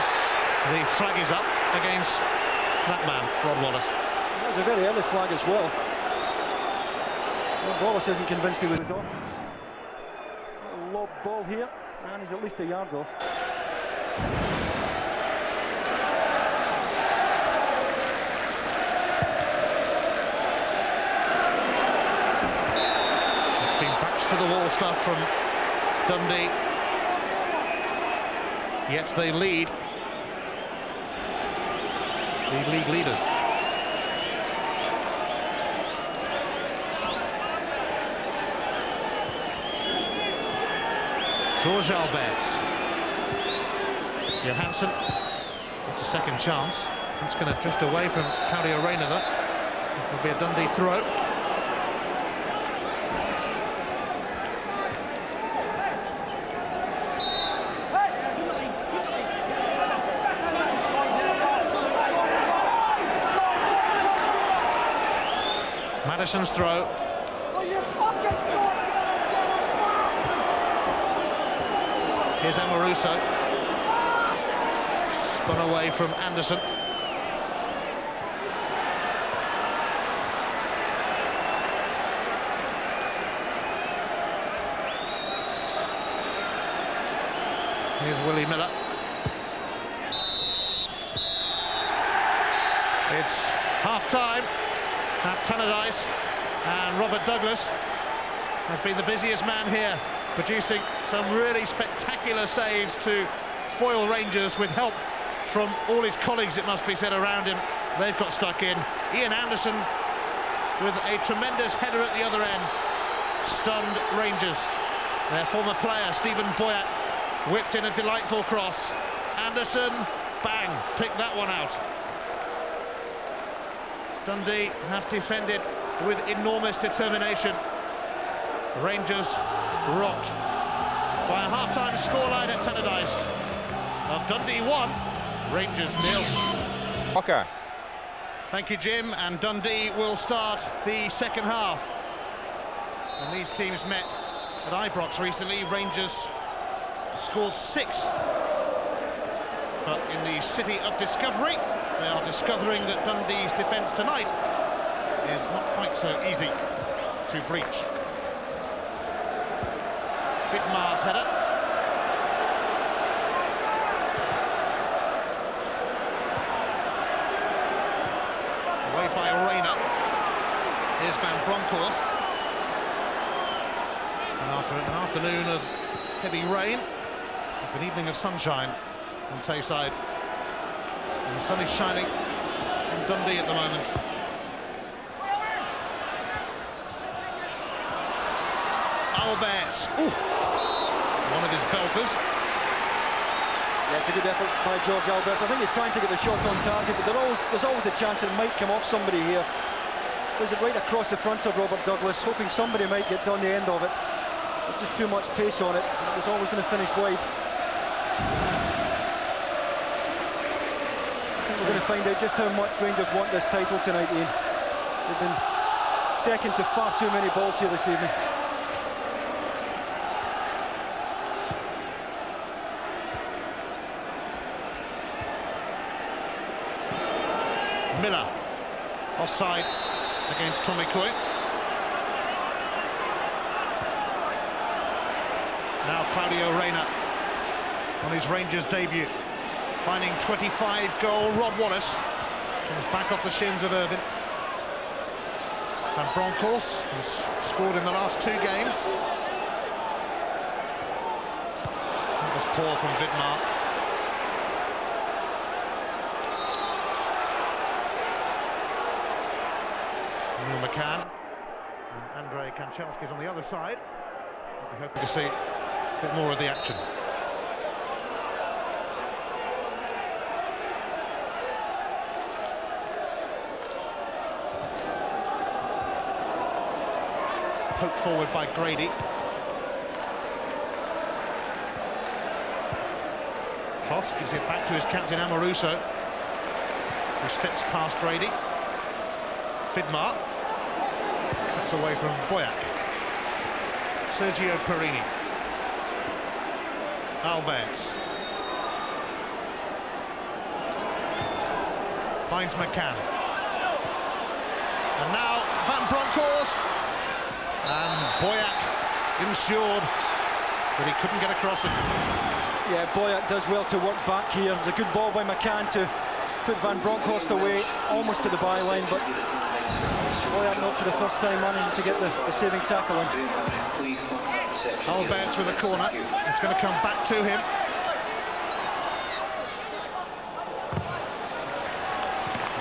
[SPEAKER 1] the flag is up against that man, Rod Wallace.
[SPEAKER 2] That was a very early flag as well. Rod Wallace isn't convinced he was off. A lob ball here, and he's at least a yard off.
[SPEAKER 1] It's been backs to the wall stuff from Dundee. Yet they lead. The league leaders. George Alberts. Johansson. It's a second chance. It's going to drift away from Claudio Reyna, though. It will be a Dundee throw. Madison's throw. Here's Amoruso. Spun away from Anderson. Here's Willie Miller. It's half-time at Tannadice, and Robert Douglas has been the busiest man here, producing some really spectacular saves to foil Rangers with help from all his colleagues, it must be said, around him. They've got stuck in. Ian Anderson with a tremendous header at the other end stunned Rangers. Their former player, Stephen Boyack, whipped in a delightful cross. Anderson, bang, picked that one out. Dundee have defended with enormous determination. Rangers rocked by a half-time scoreline at Tannadice of Dundee 1, Rangers 0.
[SPEAKER 3] Okay.
[SPEAKER 1] Thank you, Jim, and Dundee will start the second half. And these teams met at Ibrox recently. Rangers scored 6. But in the city of discovery, they are discovering that Dundee's defence tonight is not quite so easy to breach. Vidmar's header. Away by Reyna. Here's Van Bronckhorst. And after an afternoon of heavy rain, it's an evening of sunshine on Tayside. And the sun is shining in Dundee at the moment. Alberts. Ooh. One of his belters.
[SPEAKER 2] Yeah, it's a good effort by George Alberts. I think he's trying to get the shot on target, but there's always a chance it might come off somebody here. There's it right across the front of Robert Douglas, hoping somebody might get on the end of it. There's just too much pace on it. It was always going to finish wide. I think we're going to find out just how much Rangers want this title tonight, Ian. They've been second to far too many balls here this evening.
[SPEAKER 1] Miller, offside against Tommy Coy. Now Claudio Reyna on his Rangers debut, finding 25-goal Rob Wallace. Comes back off the shins of Irvine. Van Bronckhorst, who's scored in the last 2 games. That was poor from Vidmar. Neil McCann and Andrei Kanchelski's on the other side. We're hoping to see a bit more of the action. Poked forward by Grady. Kloss gives it back to his captain Amoruso, who steps past Grady. Vidmar cuts away from Boyack. Sergio Perini. Alberts. Finds McCann. And now Van Bronckhorst. And Boyack ensured that he couldn't get across it.
[SPEAKER 2] Yeah, Boyack does well to work back here. It was a good ball by McCann to put Van Bronckhorst away, almost to the byline, but Boyack not for the first time managing to get the saving tackle in.
[SPEAKER 1] Alberts with a corner. It's going to come back to him.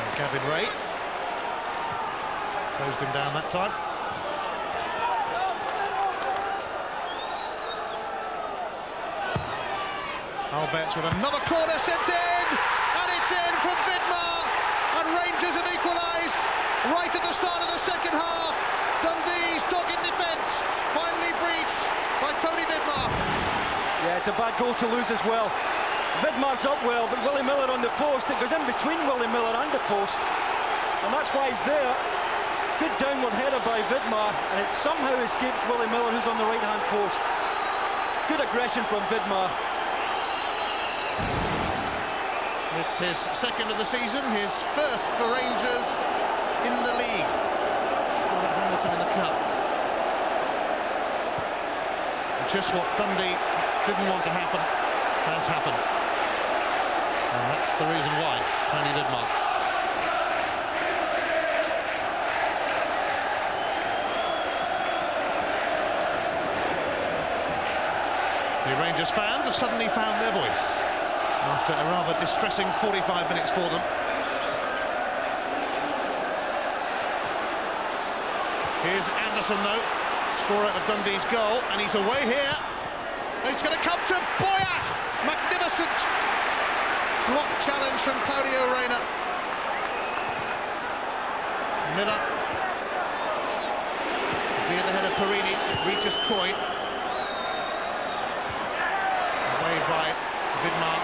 [SPEAKER 1] And Gavin Ray closed him down that time. Alberts with another corner sent in, and it's in from Vidmar, and Rangers have equalised right at the start of the second half. Dundee's dogged defence finally breached by Tony Vidmar.
[SPEAKER 2] Yeah, it's a bad goal to lose as well. Vidmar's up well, but Willie Miller on the post. It goes in between Willie Miller and the post, and that's why he's there. Good downward header by Vidmar, and it somehow escapes Willie Miller, who's on the right-hand post. Good aggression from Vidmar.
[SPEAKER 1] It's his second of the season, his first for Rangers in the league. Scored at Hamilton in the Cup. And just what Dundee didn't want to happen has happened. And that's the reason why, Tony Vidmar. The Rangers fans have suddenly found their voice after a rather distressing 45 minutes for them. Here's Anderson though, scorer of Dundee's goal, and he's away here. It's going to come to Boyack! Magnificent block challenge from Claudio Reyna. Miller. Be at the head of Perini, reaches Coyne. Away by Vidmar.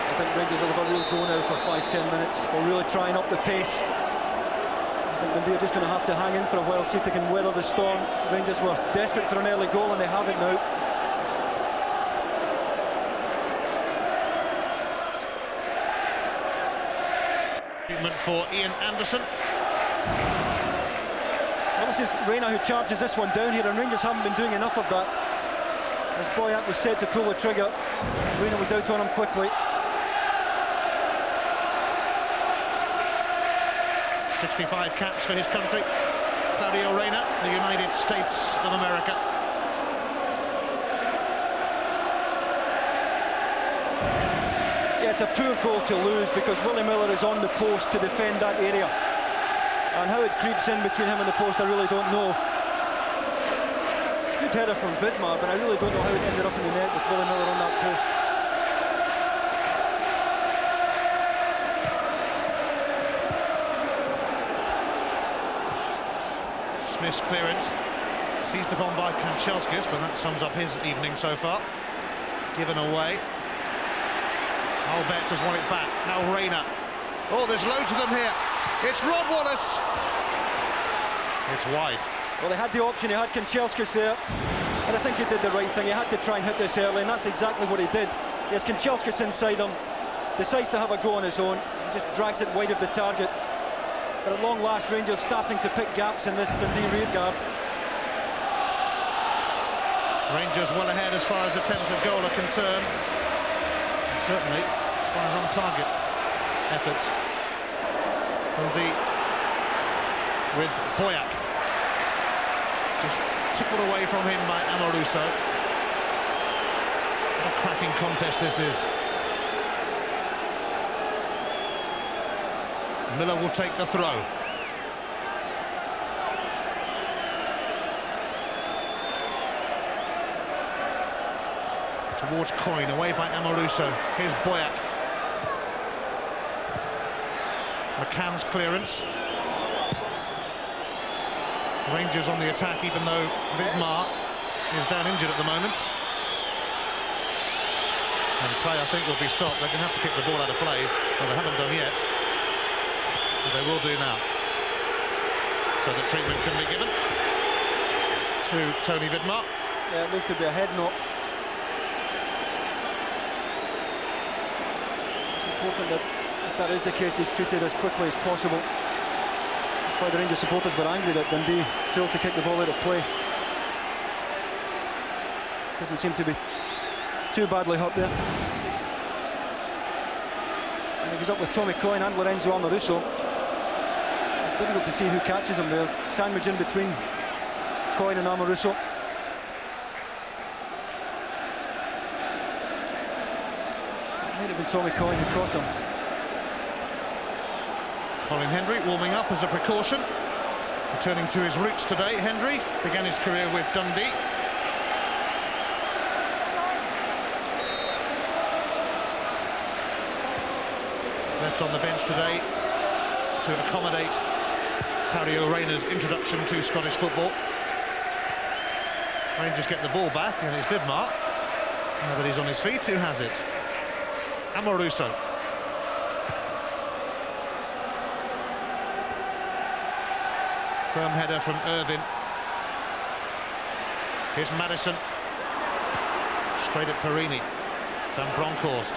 [SPEAKER 2] I think Rangers will have a real go now for 5-10 minutes. They're really trying up the pace. I think Dundee are just going to have to hang in for a while, see if they can weather the storm. Rangers were desperate for an early goal, and they have it now.
[SPEAKER 1] Treatment for Ian Anderson.
[SPEAKER 2] Well, this is Reyna who charges this one down here, and Rangers haven't been doing enough of that. As Boyack was set to pull the trigger, Reyna was out on him quickly.
[SPEAKER 1] 65 caps for his country. Claudio Reyna, the United States of America.
[SPEAKER 2] Yeah, it's a poor goal to lose because Willie Miller is on the post to defend that area. And how it creeps in between him and the post, I really don't know. Good header from Vidmar, but I really don't know how it ended up in the net with Willie Miller on that post.
[SPEAKER 1] Smith's clearance, seized upon by Kanchelskis, but that sums up his evening so far. Given away. Alberts has won it back. Now Reyna. Oh, there's loads of them here. It's Rod Wallace. It's wide.
[SPEAKER 2] Well, they had the option, he had Kanchelskis there, and I think he did the right thing. He had to try and hit this early, and that's exactly what he did. He has Kanchelskis inside him, decides to have a go on his own, just drags it wide of the target. But at long last, Rangers starting to pick gaps in this Dundee rearguard.
[SPEAKER 1] Rangers well ahead as far as attempts at goal are concerned. And certainly as far as on-target efforts. Dundee with Boyack. Just tickled away from him by Amoruso. What a cracking contest this is. Miller will take the throw. Towards Coyne, away by Amoruso. Here's Boyack. McCann's clearance. Rangers on the attack, even though Vidmar is down injured at the moment. And play, I think, will be stopped. They're going to have to kick the ball out of play. Well, they haven't done yet. But they will do now. So the treatment can be given to Tony Vidmar.
[SPEAKER 2] Yeah, it looks to be a head knock. It's important that if that is the case, he's treated as quickly as possible. That's why the Rangers supporters were angry that Dundee failed to kick the ball out of play. Doesn't seem to be too badly hurt there. And he goes up with Tommy Coyne and Lorenzo Amoruso. It's difficult to see who catches him there. Sandwich in between Coyne and Amoruso. It might have been Tommy Coyne who caught him.
[SPEAKER 1] Colin Hendry warming up as a precaution. Returning to his roots today, Hendry began his career with Dundee. Left on the bench today to accommodate Harry O'Rayner's introduction to Scottish football. Rangers get the ball back, and it's Vidmar. Now that he's on his feet, who has it? Amoruso. Firm header from Irvin. Here's Madison. Straight at Perini. Van Bronckhorst.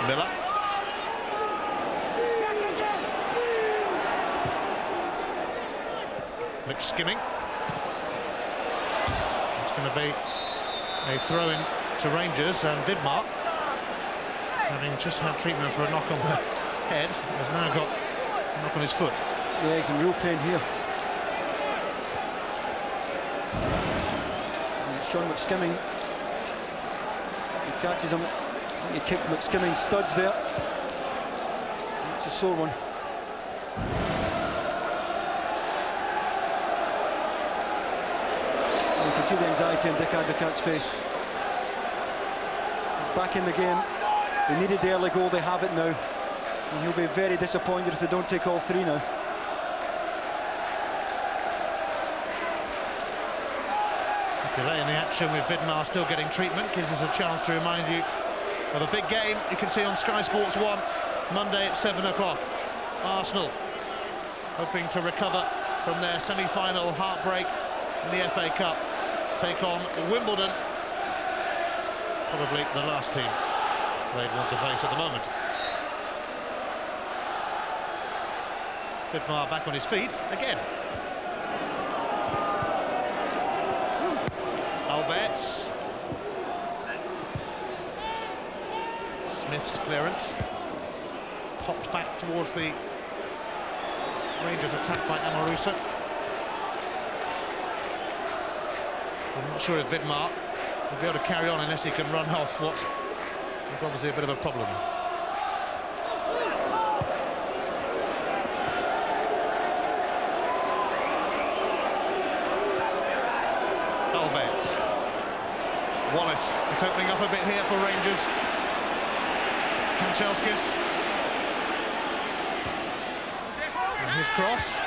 [SPEAKER 1] Miller. McSkimming. It's going to be a throw-in to Rangers, and Vidmar, having just had treatment for a knock on the head, has now got a knock on his foot.
[SPEAKER 2] Yeah, he's in real pain here. And Sean McSkimming, he catches him. He kicked McSkimming studs there. It's a sore one. And you can see the anxiety in Dick Advocat's face. Back in the game. They needed the early goal, they have it now. And he'll be very disappointed if they don't take all three now.
[SPEAKER 1] Delay in the action with Vidmar still getting treatment gives us a chance to remind you of a big game you can see on Sky Sports 1 Monday at 7 o'clock. Arsenal hoping to recover from their semi-final heartbreak in the FA Cup, take on Wimbledon, probably the last team they'd want to face at the moment. Vidmar back on his feet again. Alberts. Smith's clearance. Popped back towards the Rangers attack by Amoruso. I'm not sure if Vidmar will be able to carry on unless he can run off what is obviously a bit of a problem. Alberts. Wallace, it's opening up a bit here for Rangers. Kanchelskis. And his cross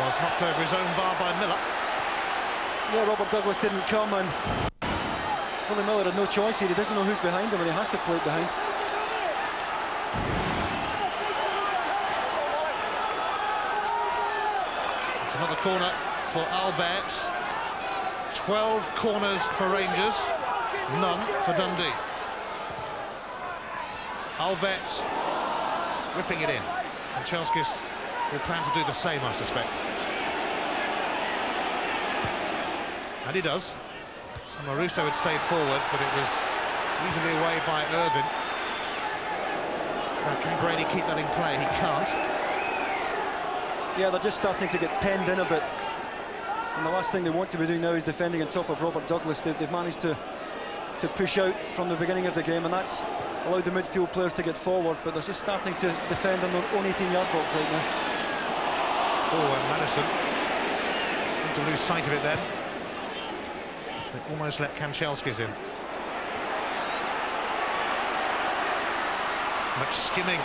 [SPEAKER 1] was knocked over his own bar by Miller.
[SPEAKER 2] Yeah, Robert Douglas didn't come, and Willie Miller had no choice here. He doesn't know who's behind him and he has to play it behind.
[SPEAKER 1] It's another corner for Alberts. 12 corners for Rangers, none for Dundee. Alberts whipping it in. And Chelskis will plan to do the same, I suspect. And he does. And Amoruso had stayed forward, but it was easily away by Irvin. Now, can Brady keep that in play? He can't.
[SPEAKER 2] Yeah, they're just starting to get penned in a bit. And the last thing they want to be doing now is defending on top of Robert Douglas. They've managed to push out from the beginning of the game, and that's allowed the midfield players to get forward, but they're just starting to defend on their own 18-yard box right now.
[SPEAKER 1] Oh, and Madison seemed to lose sight of it then. They almost let Kanchelskis in. McSkimming.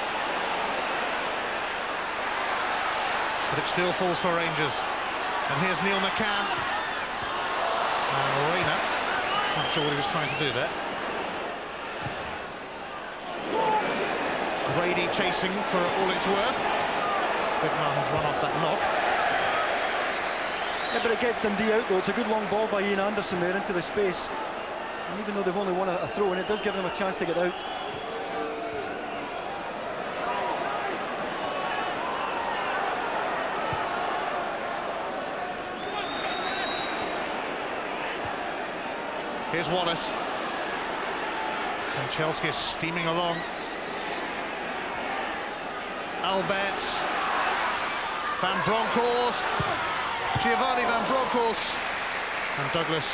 [SPEAKER 1] But it still falls for Rangers. And here's Neil McCann. And Rayner, not sure what he was trying to do there. Brady chasing for all it's worth. Vidmar has run off that knock.
[SPEAKER 2] Yeah, but it gets Dundee out though. It's a good long ball by Ian Anderson there into the space. And even though they've only won a throw in, it does give them a chance to get out.
[SPEAKER 1] Here's Wallace. And Chelskis steaming along. Alberts. Van Bronckhorst. Giovanni Van Bronckhorst. And Douglas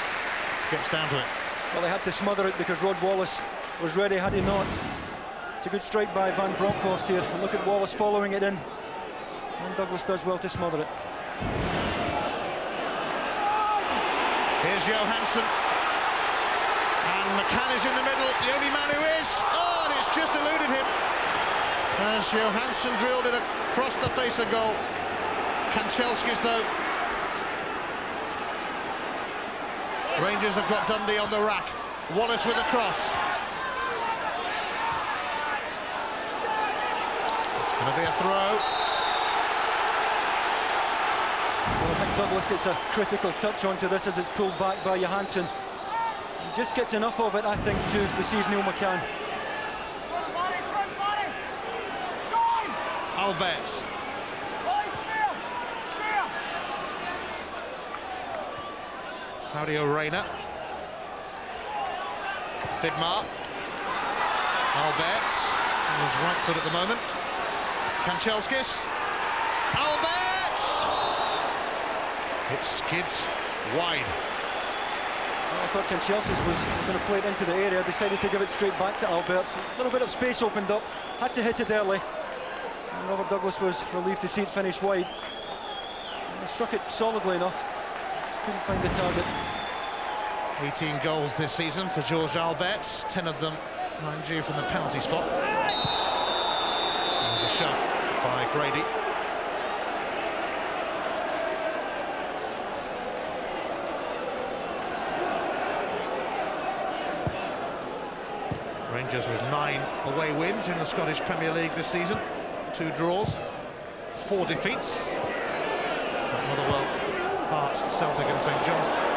[SPEAKER 1] gets down to it.
[SPEAKER 2] Well, they had to smother it because Rod Wallace was ready, had he not. It's a good strike by Van Bronckhorst here. And look at Wallace following it in. And Douglas does well to smother it.
[SPEAKER 1] Here's Johansson. And McCann is in the middle, the only man who is. Oh, and it's just eluded him. As Johansson drilled it across the face of goal. Kanchelskis, though. Rangers have got Dundee on the rack. Wallace with a cross. It's going to be a throw.
[SPEAKER 2] Well, I think Douglas gets a critical touch onto this as it's pulled back by Johansson. He just gets enough of it, I think, to deceive Neil McCann.
[SPEAKER 1] Alberts. Claudio Reyna. Vidmar. Alberts. On his right foot at the moment. Kanchelskis. Alberts! It skids wide.
[SPEAKER 2] Well, I thought Kanchelskis was going to play it into the area. Decided to give it straight back to Alberts. A little bit of space opened up. Had to hit it early. And Robert Douglas was relieved to see it finish wide. He struck it solidly enough. Just couldn't find the target.
[SPEAKER 1] 18 goals this season for George Alberts, 10 of them, mind you, from the penalty spot. There's a shot by Grady. Rangers with 9 away wins in the Scottish Premier League this season. 2 draws, 4 defeats. At Motherwell, Hearts, Celtic and St Johnstone.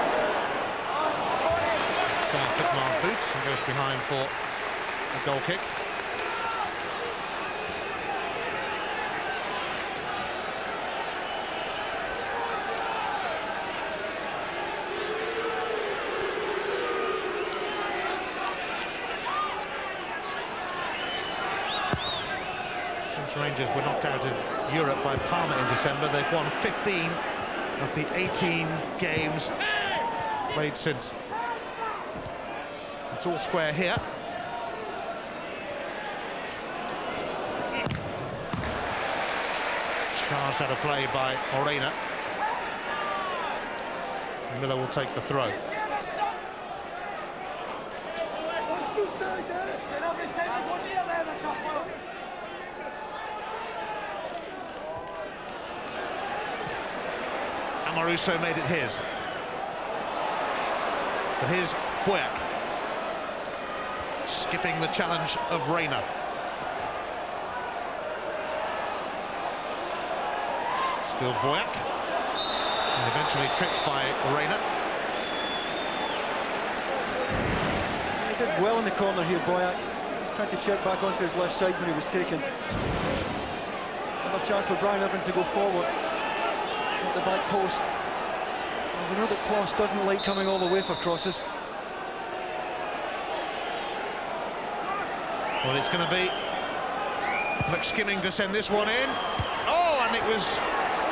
[SPEAKER 1] It's come off Vidmar's boots and goes behind for a goal kick. Rangers were knocked out of Europe by Parma in December. They've won 15 of the 18 games played since. It's all square here. Charged out of play by Orena. Miller will take the throw. Amaruso made it his. But here's Boyack. Skipping the challenge of Reyna. Still Boyack. And eventually tripped by Reyna.
[SPEAKER 2] He did well in the corner here, Boyack. He's trying to check back onto his left side when he was taken. Another chance for Brian Irvine to go forward. At the back post. Well, we know that Kloss doesn't like coming all the way for crosses.
[SPEAKER 1] Well, it's going to be McSkinning to send this one in. Oh, and it was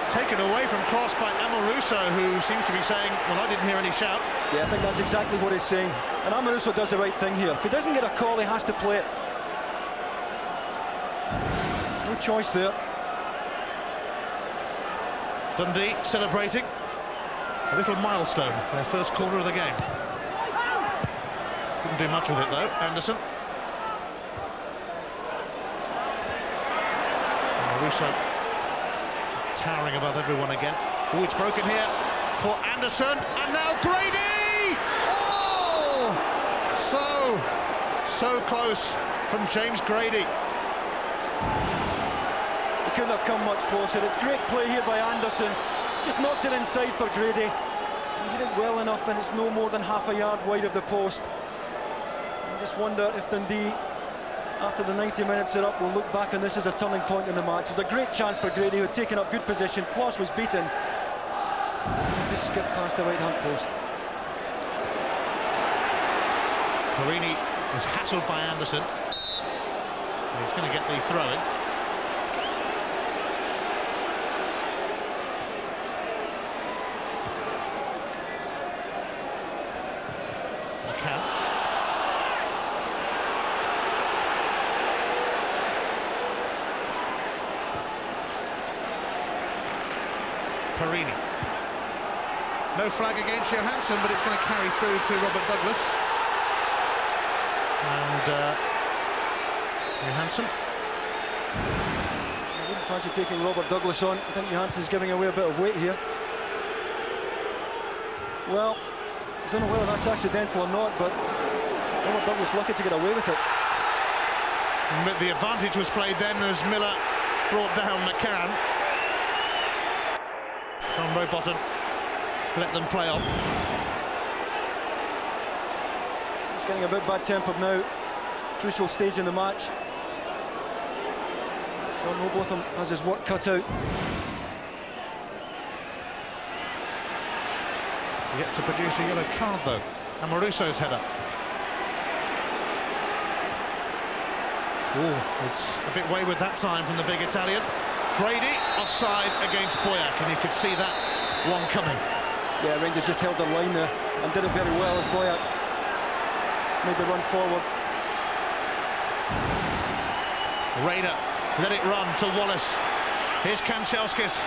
[SPEAKER 1] taken away from Kloss by Amaruso, who seems to be saying, well, I didn't hear any shout.
[SPEAKER 2] Yeah, I think that's exactly what he's saying. And Amaruso does the right thing here. If he doesn't get a call, he has to play it. No choice there.
[SPEAKER 1] Dundee celebrating a little milestone, their first corner of the game. Couldn't do much with it though, Anderson. Russo towering above everyone again. Oh, it's broken here for Anderson, and now Grady! Oh! So close from James Grady.
[SPEAKER 2] Couldn't have come much closer. It's great play here by Anderson. Just knocks it inside for Grady. He did it well enough, and it's no more than half a yard wide of the post. I just wonder if Dundee, after the 90 minutes are up, will look back on this as a turning point in the match. It was a great chance for Grady, who had taken up good position. Kloss was beaten. He just skipped past the right-hand post.
[SPEAKER 1] Carini is hassled by Anderson. He's going to get the throw-in. Torini. No flag against Johansson, but it's going to carry through to Robert Douglas. And Johansson.
[SPEAKER 2] I wouldn't fancy taking Robert Douglas on. I think Johansson's giving away a bit of weight here. Well, I don't know whether that's accidental or not, but Robert Douglas lucky to get away with it.
[SPEAKER 1] But the advantage was played then as Miller brought down McCann. John Rowbottom let them play on.
[SPEAKER 2] He's getting a bit bad-tempered now. Crucial stage in the match. John Rowbottom has his work cut out.
[SPEAKER 1] Yet to produce a yellow card though. Amoruso's header. Oh, it's a bit wayward that time from the big Italian. Brady offside against Boyack, and you could see that one coming.
[SPEAKER 2] Yeah, Rangers just held their line there and did it very well as Boyack made the run forward.
[SPEAKER 1] Raider let it run to Wallace. Here's Kanchelskis.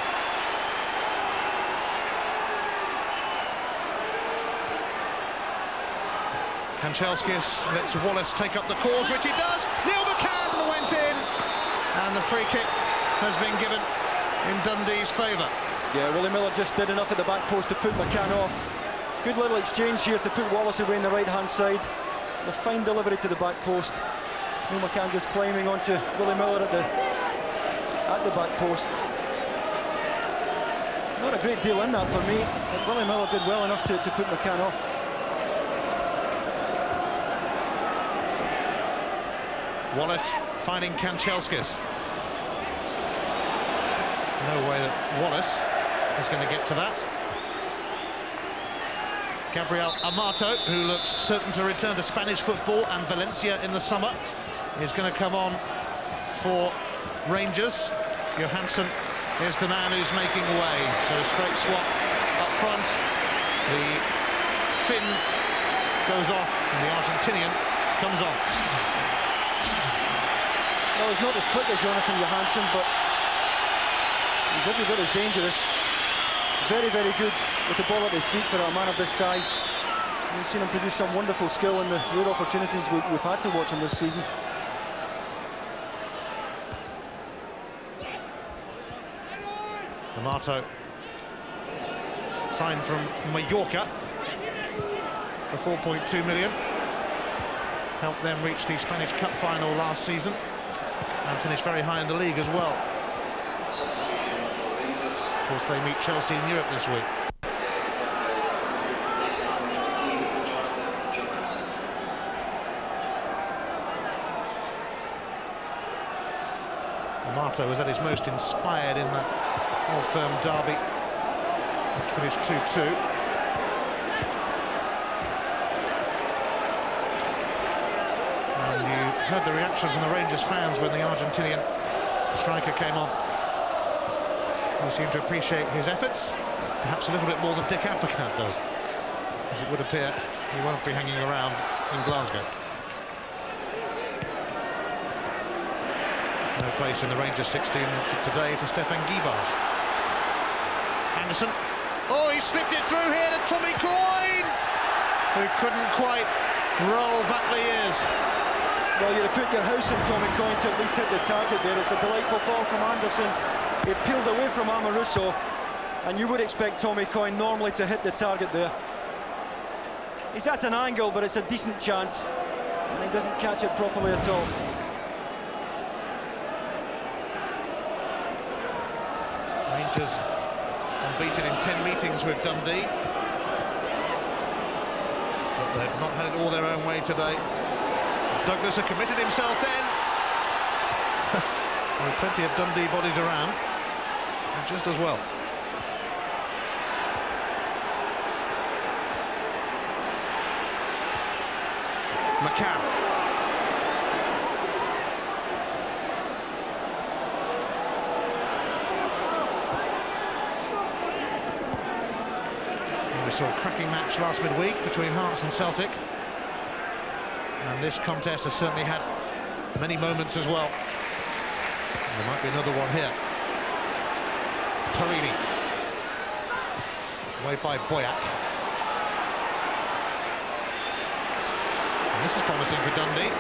[SPEAKER 1] Kanchelskis lets Wallace take up the cause, which he does. Neil McCann went in, and the free kick has been given in Dundee's favour.
[SPEAKER 2] Yeah, Willie Miller just did enough at the back post to put McCann off. Good little exchange here to put Wallace away on the right-hand side. A fine delivery to the back post. Neil McCann just climbing onto Willie Miller at the back post. Not a great deal in that for me, but Willie Miller did well enough to put McCann off.
[SPEAKER 1] Wallace finding Kanchelskis. No way that Wallace is going to get to that. Gabriel Amato, who looks certain to return to Spanish football and Valencia in the summer, is going to come on for Rangers. Johansson is the man who's making way. So straight swap up front. The Finn goes off and the Argentinian comes on.
[SPEAKER 2] Well, he's not as quick as Jonathan Johansson, but he's every bit as dangerous. Very, very good with the ball at his feet for a man of this size. We've seen him produce some wonderful skill in the rare opportunities we've had to watch him this season.
[SPEAKER 1] Amato, signed from Mallorca for 4.2 million. Helped them reach the Spanish Cup final last season and finish very high in the league as well. Of course, they meet Chelsea in Europe this week. Amato was at his most inspired in that Old Firm derby, which finished 2-2. And you heard the reaction from the Rangers fans when the Argentinian striker came on. They seem to appreciate his efforts, perhaps a little bit more than Dick Advocaat does. As it would appear, he won't be hanging around in Glasgow. No place in the Rangers 16 today for Stefan Guibas. Anderson. Oh, he slipped it through here to Tommy Coyne, who couldn't quite roll back the ears.
[SPEAKER 2] Well, you'd have put your house in Tommy Coyne to at least hit the target there. It's a delightful ball from Anderson. It peeled away from Amoruso, and you would expect Tommy Coyne normally to hit the target there. He's at an angle, but it's a decent chance, and he doesn't catch it properly at all.
[SPEAKER 1] Rangers unbeaten in 10 meetings with Dundee, but they've not had it all their own way today. Douglas had committed himself then. There were plenty of Dundee bodies around, and just as well. McCann. We saw a cracking match last midweek between Hearts and Celtic, and this contest has certainly had many moments as well. There might be another one here. Torini. Away by Boyack. And this is promising for Dundee.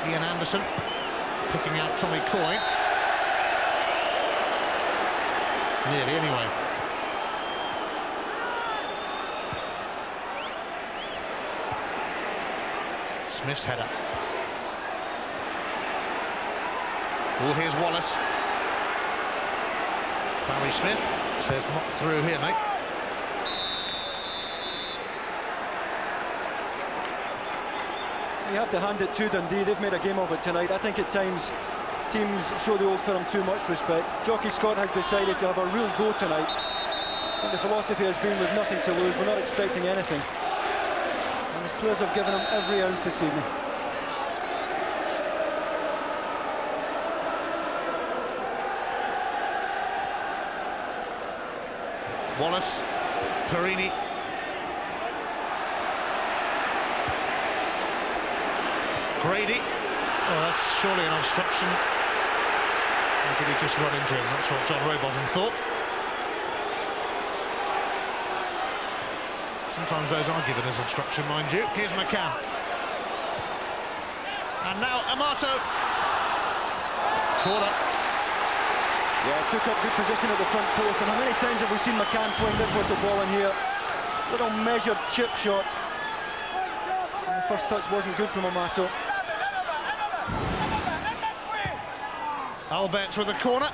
[SPEAKER 1] Ian Anderson picking out Tommy Coyne. Nearly, anyway. Smith's header. Oh, here's Wallace. Barry Smith says not through here, mate.
[SPEAKER 2] You have to hand it to Dundee. They've made a game of it tonight. I think at times teams show the Old Firm too much respect. Jockey Scott has decided to have a real go tonight. And the philosophy has been with nothing to lose. We're not expecting anything. And his players have given him every ounce this evening.
[SPEAKER 1] Wallace, Perini. Grady. Oh, that's surely an obstruction. Or did he just run into him? That's what John Robotham thought. Sometimes those are given as obstruction, mind you. Here's McCann. And now Amato. Corner.
[SPEAKER 2] Yeah, took up good position at the front post. And how many times have we seen McCann playing this little ball in here? Little measured chip shot. And the first touch wasn't good from Amato.
[SPEAKER 1] Albert's with the corner.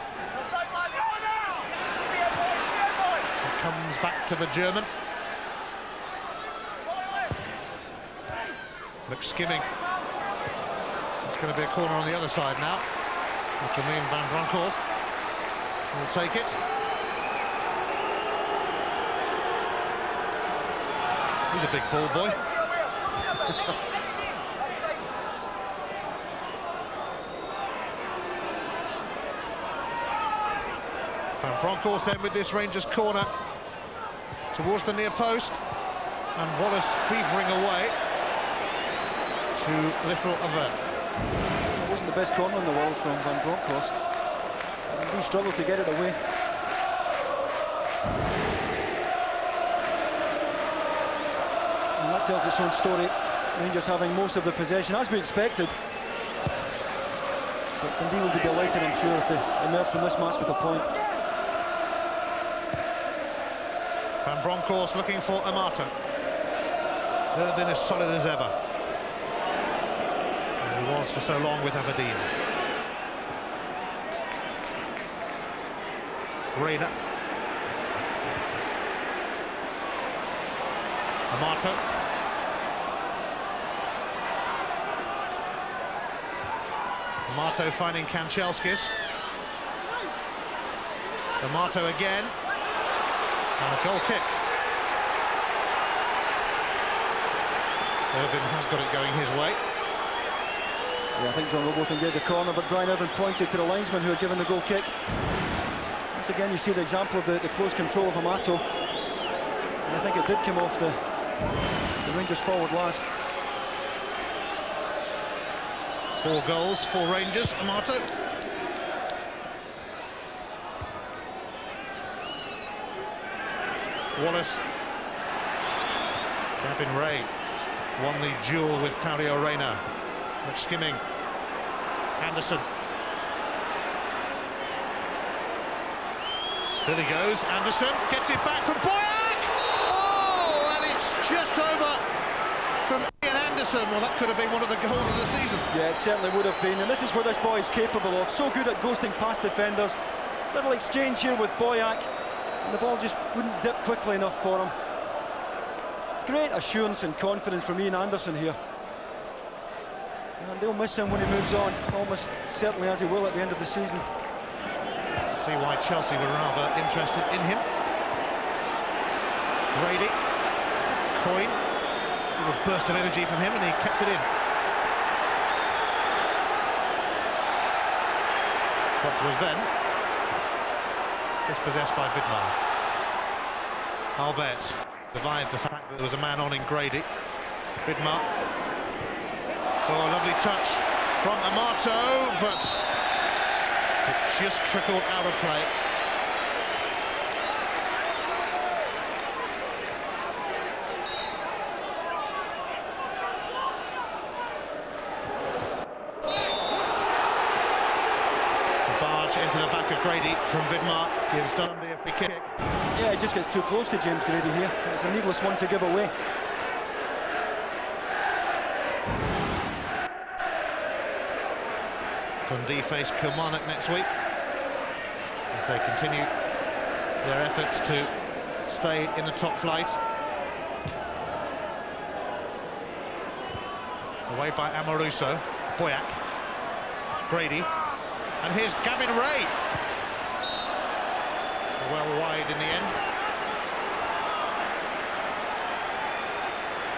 [SPEAKER 1] It comes back to the German. Looks skimming. It's going to be a corner on the other side now, which will mean Van Bronckhorst will take it. He's a big ball boy. Van Bronckhorst then with this Rangers corner towards the near post, and Wallace beavering away. Too little avert.
[SPEAKER 2] It wasn't the best corner in the world from Van Bronckhorst. He struggled to get it away. And that tells its own story. Rangers having most of the possession, as we expected. But Dundee will be delighted, I'm sure, if they emerge from this match with a point.
[SPEAKER 1] Van Bronckhorst looking for Amato. Irvine as solid as ever, as he was for so long with Aberdeen. Rayner. Amato. Amato finding Kanchelskis. Amato again. And a goal kick. Irvine has got it going his way.
[SPEAKER 2] Yeah, I think John Robotham gave the corner, but Brian Irvine pointed to the linesman who had given the goal kick. Once again, you see the example of the close control of Amato. And I think it did come off the Rangers forward last.
[SPEAKER 1] 4 goals for Rangers, Amato. Wallace. Gavin Ray won the duel with Claudio Reyna. Skimming. Anderson. Still he goes. Anderson gets it back from Boyack. Oh, and it's just over from Ian Anderson. Well, that could have been one of the goals of the season.
[SPEAKER 2] Yeah, it certainly would have been, and this is what this boy is capable of. So good at ghosting past defenders. Little exchange here with Boyack, and the ball just wouldn't dip quickly enough for him. Great assurance and confidence from Ian Anderson here. And they'll miss him when he moves on, almost certainly as he will at the end of the season.
[SPEAKER 1] See why Chelsea were rather interested in him. Grady. Coyne. A little burst of energy from him, and he kept it in. What was then dispossessed by Vidmar. Alberts survived the fact that there was a man on in Grady. Vidmar. Oh, lovely touch from Amato, but it just trickled out of play. launch into the back of Grady from Vidmar gives Dundee a free kick.
[SPEAKER 2] Yeah, it just gets too close to James Grady here. It's a needless one to give away.
[SPEAKER 1] Dundee face Kilmarnock next week as they continue their efforts to stay in the top flight. Away by Amoruso, Boyack, Grady, and here's Gavin Ray. Well wide in the end.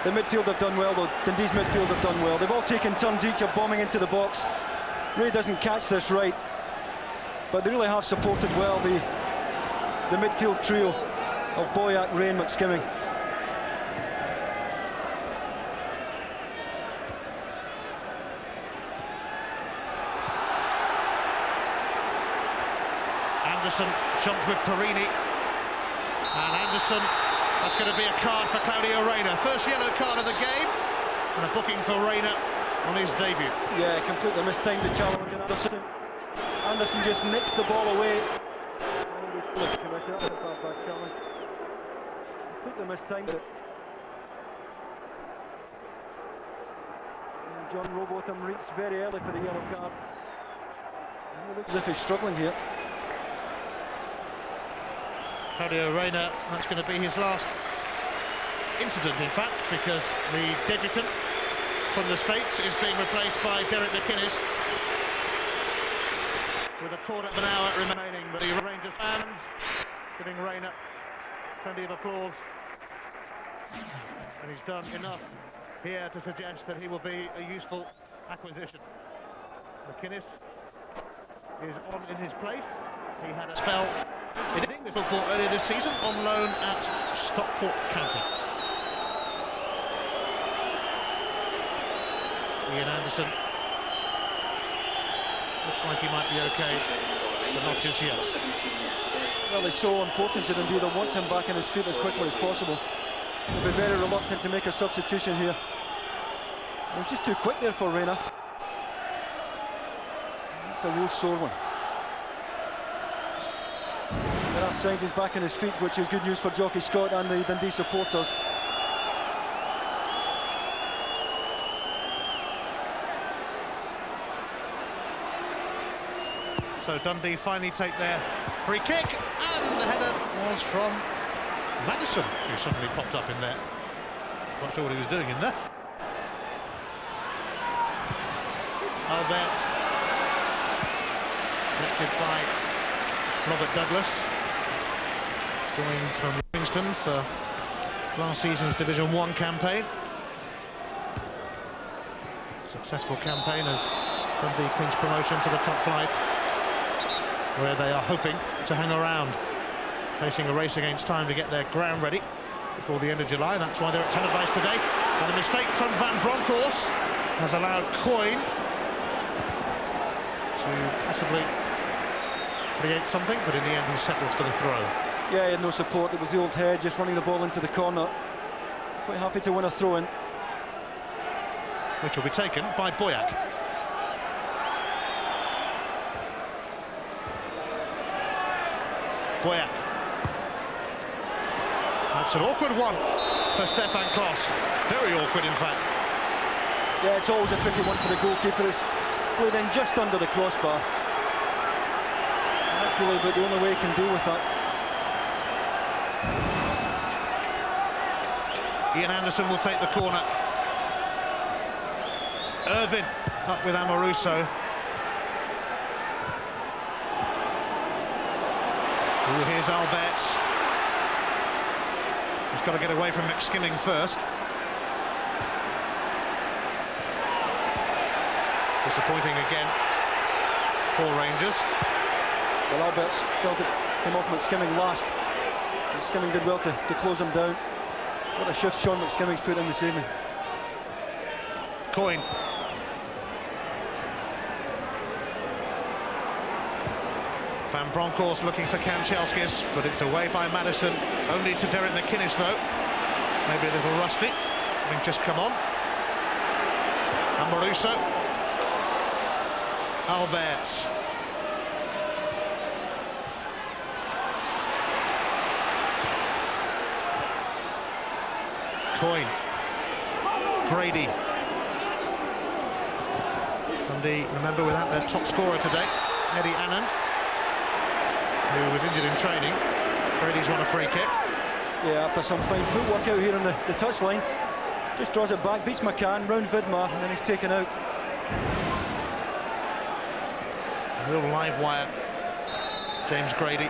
[SPEAKER 2] The midfield have done well though, Dundee's midfield have done well. They've all taken turns each of bombing into the box. Ray doesn't catch this right, but they really have supported well the midfield trio of Boyack, Ray and McSkimming.
[SPEAKER 1] Anderson jumped with Perini, and Anderson, that's going to be a card for Claudio Reyna. First yellow card of the game, and a booking for Reyna on his debut.
[SPEAKER 2] Yeah, completely mistimed the challenge. Anderson just nicks the ball away. Completely mistimed it. And John Robotham reached very early for the yellow card. It looks as if he's struggling here.
[SPEAKER 1] Claudio Reyna, that's going to be his last incident, in fact, because the debutant from the States is being replaced by Derek McInnes. With a quarter of an hour remaining, but the range of fans giving Reyna plenty of applause. And he's done enough here to suggest that he will be a useful acquisition. McInnes is on in his place. He had a spell in English football earlier this season on loan at Stockport County. Ian Anderson looks like he might be okay, but not just yet.
[SPEAKER 2] Well, it's so important to Dundee. They want him back on his feet as quickly as possible. They'll be very reluctant to make a substitution here. It was just too quick there for Reyna. That's a real sore one. There are signs he's back on his feet, which is good news for Jockey Scott and the Dundee supporters.
[SPEAKER 1] So Dundee finally take their free kick, and the header was from Madison, who suddenly popped up in there. Not sure what he was doing in there. Albert, lifted by Robert Douglas, joined from Livingston for last season's Division 1 campaign. Successful campaign as Dundee clinch promotion to the top flight, where they are hoping to hang around, facing a race against time to get their ground ready before the end of July. That's why they're at Tenerife today. And a mistake from Van Bronckhorst has allowed Coyne to possibly create something, but in the end he settles for the throw.
[SPEAKER 2] Yeah, he had no support. It was the old head just running the ball into the corner. Quite happy to win a throw-in.
[SPEAKER 1] Which will be taken by Boyack. Boyack. That's an awkward one for Stefan Klos. Very awkward, in fact.
[SPEAKER 2] Yeah, it's always a tricky one for the goalkeeper. It's played in just under the crossbar. And that's really about the only way he can deal with that.
[SPEAKER 1] Ian Anderson will take the corner. Irvin up with Amoruso. Oh, here's Alberts. He's got to get away from McSkimming first. Disappointing again for Rangers.
[SPEAKER 2] Well, Alberts felt it came off McSkimming last. McSkimming did well to close him down. What a shift Sean McSkimming's put in this evening.
[SPEAKER 1] Coyne. Van Bronckhorst looking for Kanchelskis, but it's away by Madison. Only to Derek McInnes, though. Maybe a little rusty, having just come on. Amoruso. Alberts. Coyne. Grady. Dundee, remember, without their top scorer today, Eddie Anand, who was injured in training. Grady's won a free kick.
[SPEAKER 2] Yeah, after some fine footwork out here on the touchline. Just draws it back, beats McCann, round Vidmar, and then he's taken out.
[SPEAKER 1] A real live wire, James Grady.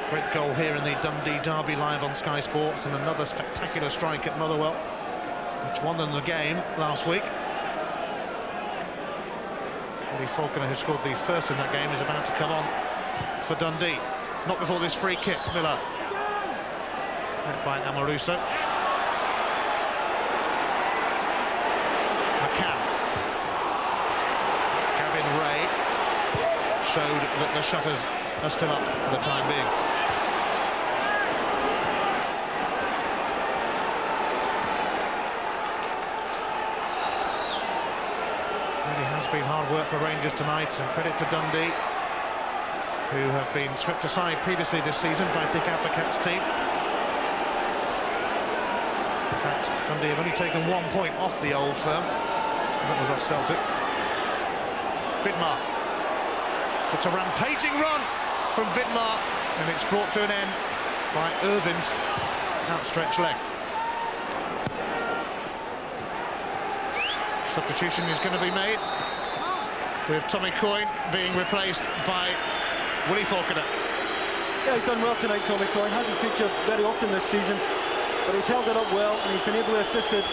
[SPEAKER 1] Great goal here in the Dundee derby live on Sky Sports, and another spectacular strike at Motherwell, which won them the game last week. Willie Falconer, who scored the first in that game, is about to come on for Dundee. Not before this free kick. Miller, met by Amoruso. McCann. Gavin Ray showed that the shutters are still up for the time being. Really has been hard work for Rangers tonight, and credit to Dundee, who have been swept aside previously this season by Dick Advocat's team. In fact, Dundee have only taken 1 point off the Old Firm, and that was off Celtic. Vidmar. It's a rampaging run from Vidmar, and it's brought to an end by Irvin's outstretched leg. Substitution is going to be made, with Tommy Coyne being replaced by Willie Falconer.
[SPEAKER 2] Yeah, he's done well tonight, Tommy Coyne. Hasn't featured very often this season, but he's held it up well, and he's been able to assist it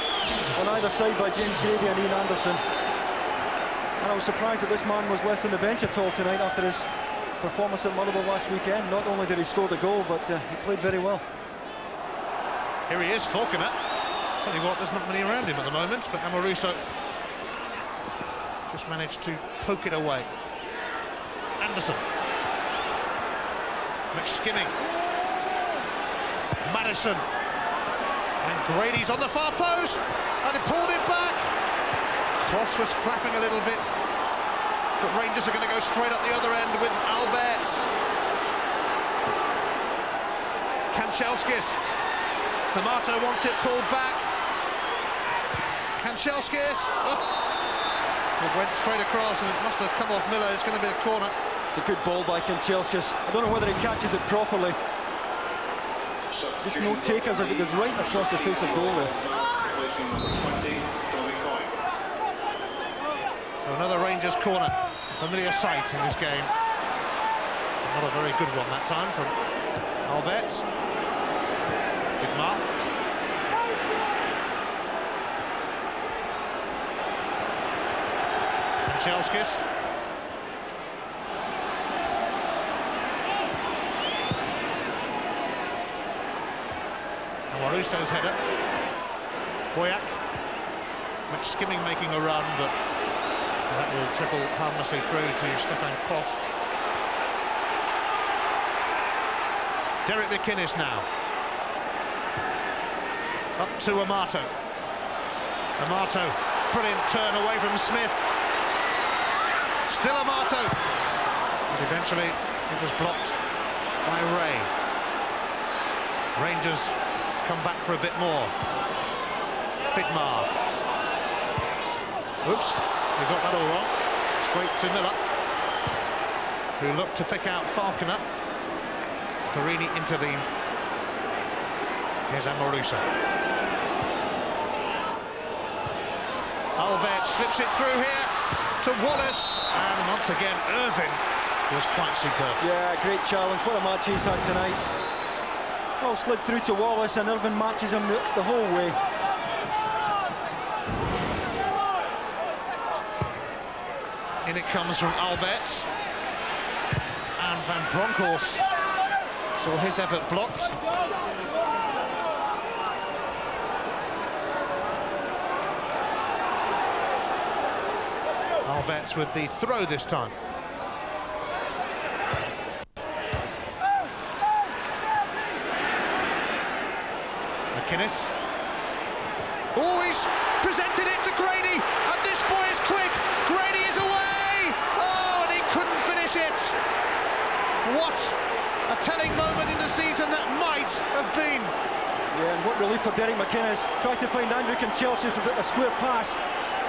[SPEAKER 2] on either side by James Grady and Ian Anderson. And I was surprised that this man was left on the bench at all tonight after his performance at Motherwell last weekend. Not only did he score the goal, but he played very well.
[SPEAKER 1] Here he is, Falconer. Tell you what, there's not many around him at the moment, but Amoruso just managed to poke it away. Anderson. McSkimming. Madison. And Grady's on the far post, and he pulled it back. Cross was flapping a little bit, but Rangers are going to go straight up the other end with Alberts. Kanchelskis. Amato wants it pulled back. Kanchelskis. Oh. It went straight across, and it must have come off Miller. It's going to be a corner.
[SPEAKER 2] It's a good ball by Kanchelskis. I don't know whether he catches it properly. Just no takers as it goes right across the face of goal there.
[SPEAKER 1] So another Rangers corner. Familiar sight in this game. Not a very good one that time from Alberts. Vidmar. Kanchelskis. Amoruso's header. Boyack. McSkimming making a run, but that will trickle harmlessly through to Stefan Klos. Derek McInnes now. Up to Amato. Amato, brilliant turn away from Smith. Still Amato. But eventually it was blocked by Ray. Rangers come back for a bit more. Vidmar. Oops, we got that all wrong. Straight to Miller, who looked to pick out Falconer. Perini intervened. Here's Amoruso. Albert slips it through here to Wallace, and once again Irvin was quite superb.
[SPEAKER 2] Yeah, great challenge. What a match he's had tonight. Well, slid through to Wallace, and Irvin matches him the whole way.
[SPEAKER 1] In it comes from Alberts, and Van Bronckhorst saw his effort blocked. Alberts with the throw this time. McInnes. Oh, he's presented it to Grady, and this boy is quick. Grady is away. Oh, and he couldn't finish it. What a telling moment in the season that might have been.
[SPEAKER 2] Yeah, and what relief for Derek McInnes. Tried to find Andrew Kanchelskis with a square pass.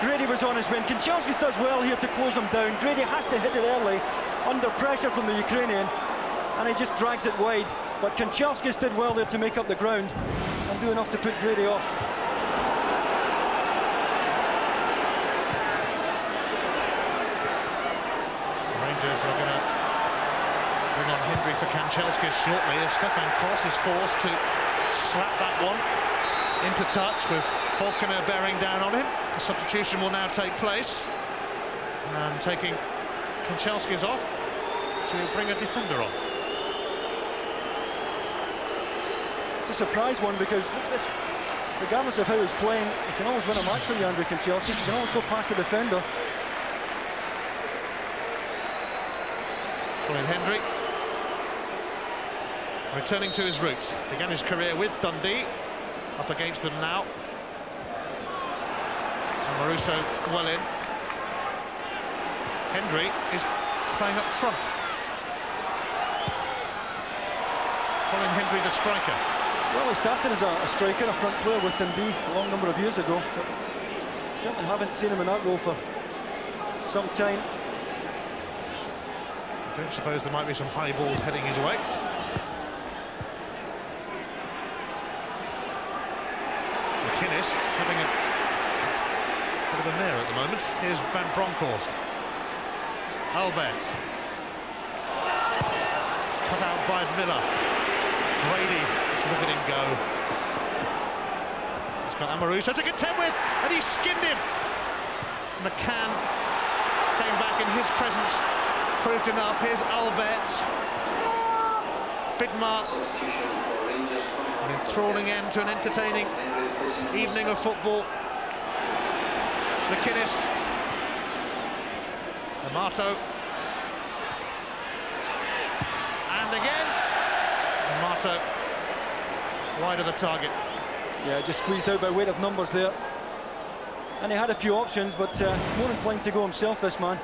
[SPEAKER 2] Grady was on his wing. Kanchelskis does well here to close him down. Grady has to hit it early, under pressure from the Ukrainian, and he just drags it wide. But Kanchelskis did well there to make up the ground and do enough to put Grady off.
[SPEAKER 1] Rangers are going to bring on Hendry for Kanchelskis shortly, as Stefan Kos is forced to slap that one into touch, with Falconer bearing down on him. The substitution will now take place, and taking Kanchelskis off to bring a defender on.
[SPEAKER 2] It's a surprise one, because this, regardless of how he's playing, you can always win a match for you, Andrew Kanchelskis. You can always go past the defender.
[SPEAKER 1] Colin Hendry, returning to his roots, began his career with Dundee, up against them now. And Maruso well in. Hendry is playing up front. Colin Hendry, the striker.
[SPEAKER 2] Well, he started as a striker, a front player with Dundee a long number of years ago, but certainly haven't seen him in that role for some time.
[SPEAKER 1] I don't suppose there might be some high balls heading his way. McInnes is having a bit of a mare at the moment. Here's Van Bronckhorst. Albert. Cut out by Miller. Grady, just look at him go. He's got Amaruso to contend with, and he skinned him. McCann came back, in his presence proved enough. Here's Albert. Vidmar. An enthralling end to an entertaining evening of football. McInnes. Amato. And again. Amato wide of the target.
[SPEAKER 2] Yeah, just squeezed out by weight of numbers there. And he had a few options, but he's more inclined to go himself, this man.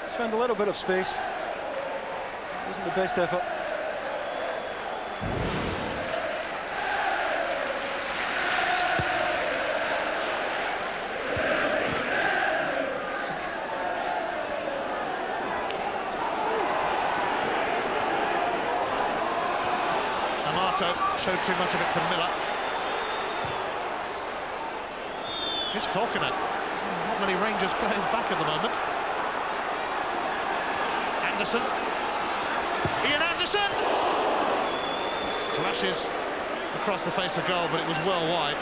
[SPEAKER 2] He's found a little bit of space. Wasn't the best effort.
[SPEAKER 1] Amato showed too much of it to Miller. Here's Falconer. Not many Rangers players back at the moment. Anderson. Ian Anderson! Flashes across the face of goal, but it was well wide.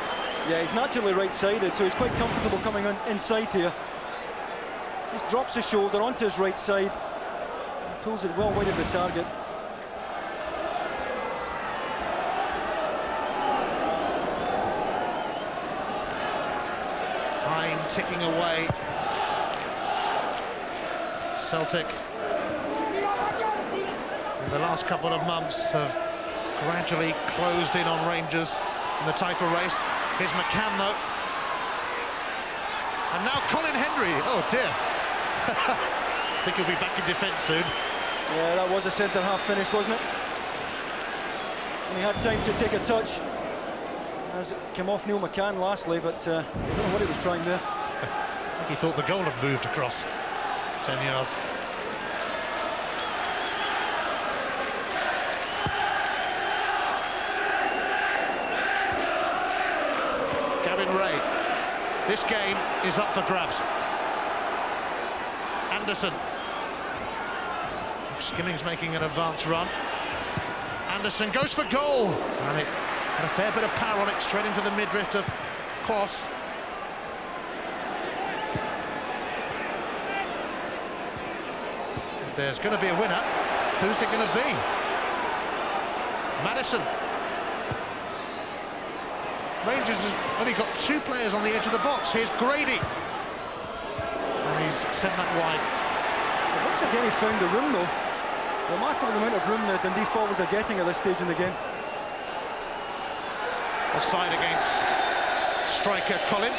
[SPEAKER 2] Yeah, he's naturally right-sided, so he's quite comfortable coming on inside here. Just drops his shoulder onto his right side, and pulls it well wide of the target.
[SPEAKER 1] Time ticking away. Celtic, in the last couple of months, have gradually closed in on Rangers in the title race. Here's McCann, though. And now Colin Hendry. Oh dear. I think he'll be back in defence soon.
[SPEAKER 2] Yeah, that was a centre-half finish, wasn't it? And he had time to take a touch as it came off Neil McCann lastly, but I don't know what he was trying there.
[SPEAKER 1] I think he thought the goal had moved across 10 yards. Gavin Ray. This game is up for grabs. Anderson. Skimming's making an advance run. Anderson goes for goal. And it had a fair bit of power on it, straight into the midriff of Kos. If there's going to be a winner, who's it going to be? Madison. Rangers have only got two players on the edge of the box. Here's Grady. And he's sent that wide.
[SPEAKER 2] But once again he found the room though. Remarkable amount of room that Dundee forwards are getting at this stage in the game.
[SPEAKER 1] Offside against striker Colin.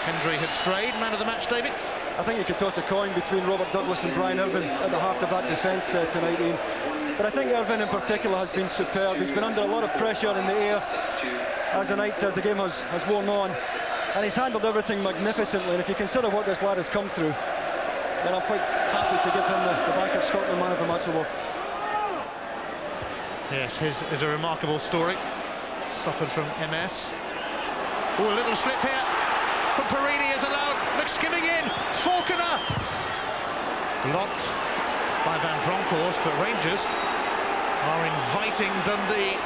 [SPEAKER 1] Hendry had strayed. Man of the match, David?
[SPEAKER 2] I think you could toss a coin between Robert Douglas and Brian Irvine at the heart of that defence tonight, Ian. But I think Irvine in particular has been superb. He's been under a lot of pressure in the air as the game has worn on, and he's handled everything magnificently. And if you consider what this lad has come through, then I'm quite happy to give him the Bank of Scotland Man of the Match award.
[SPEAKER 1] Yes, his is a remarkable story. Suffered from MS. Oh, a little slip here from Perini is allowed. McSkimming in. Falconer blocked by Van Bronckhorst, but Rangers are inviting Dundee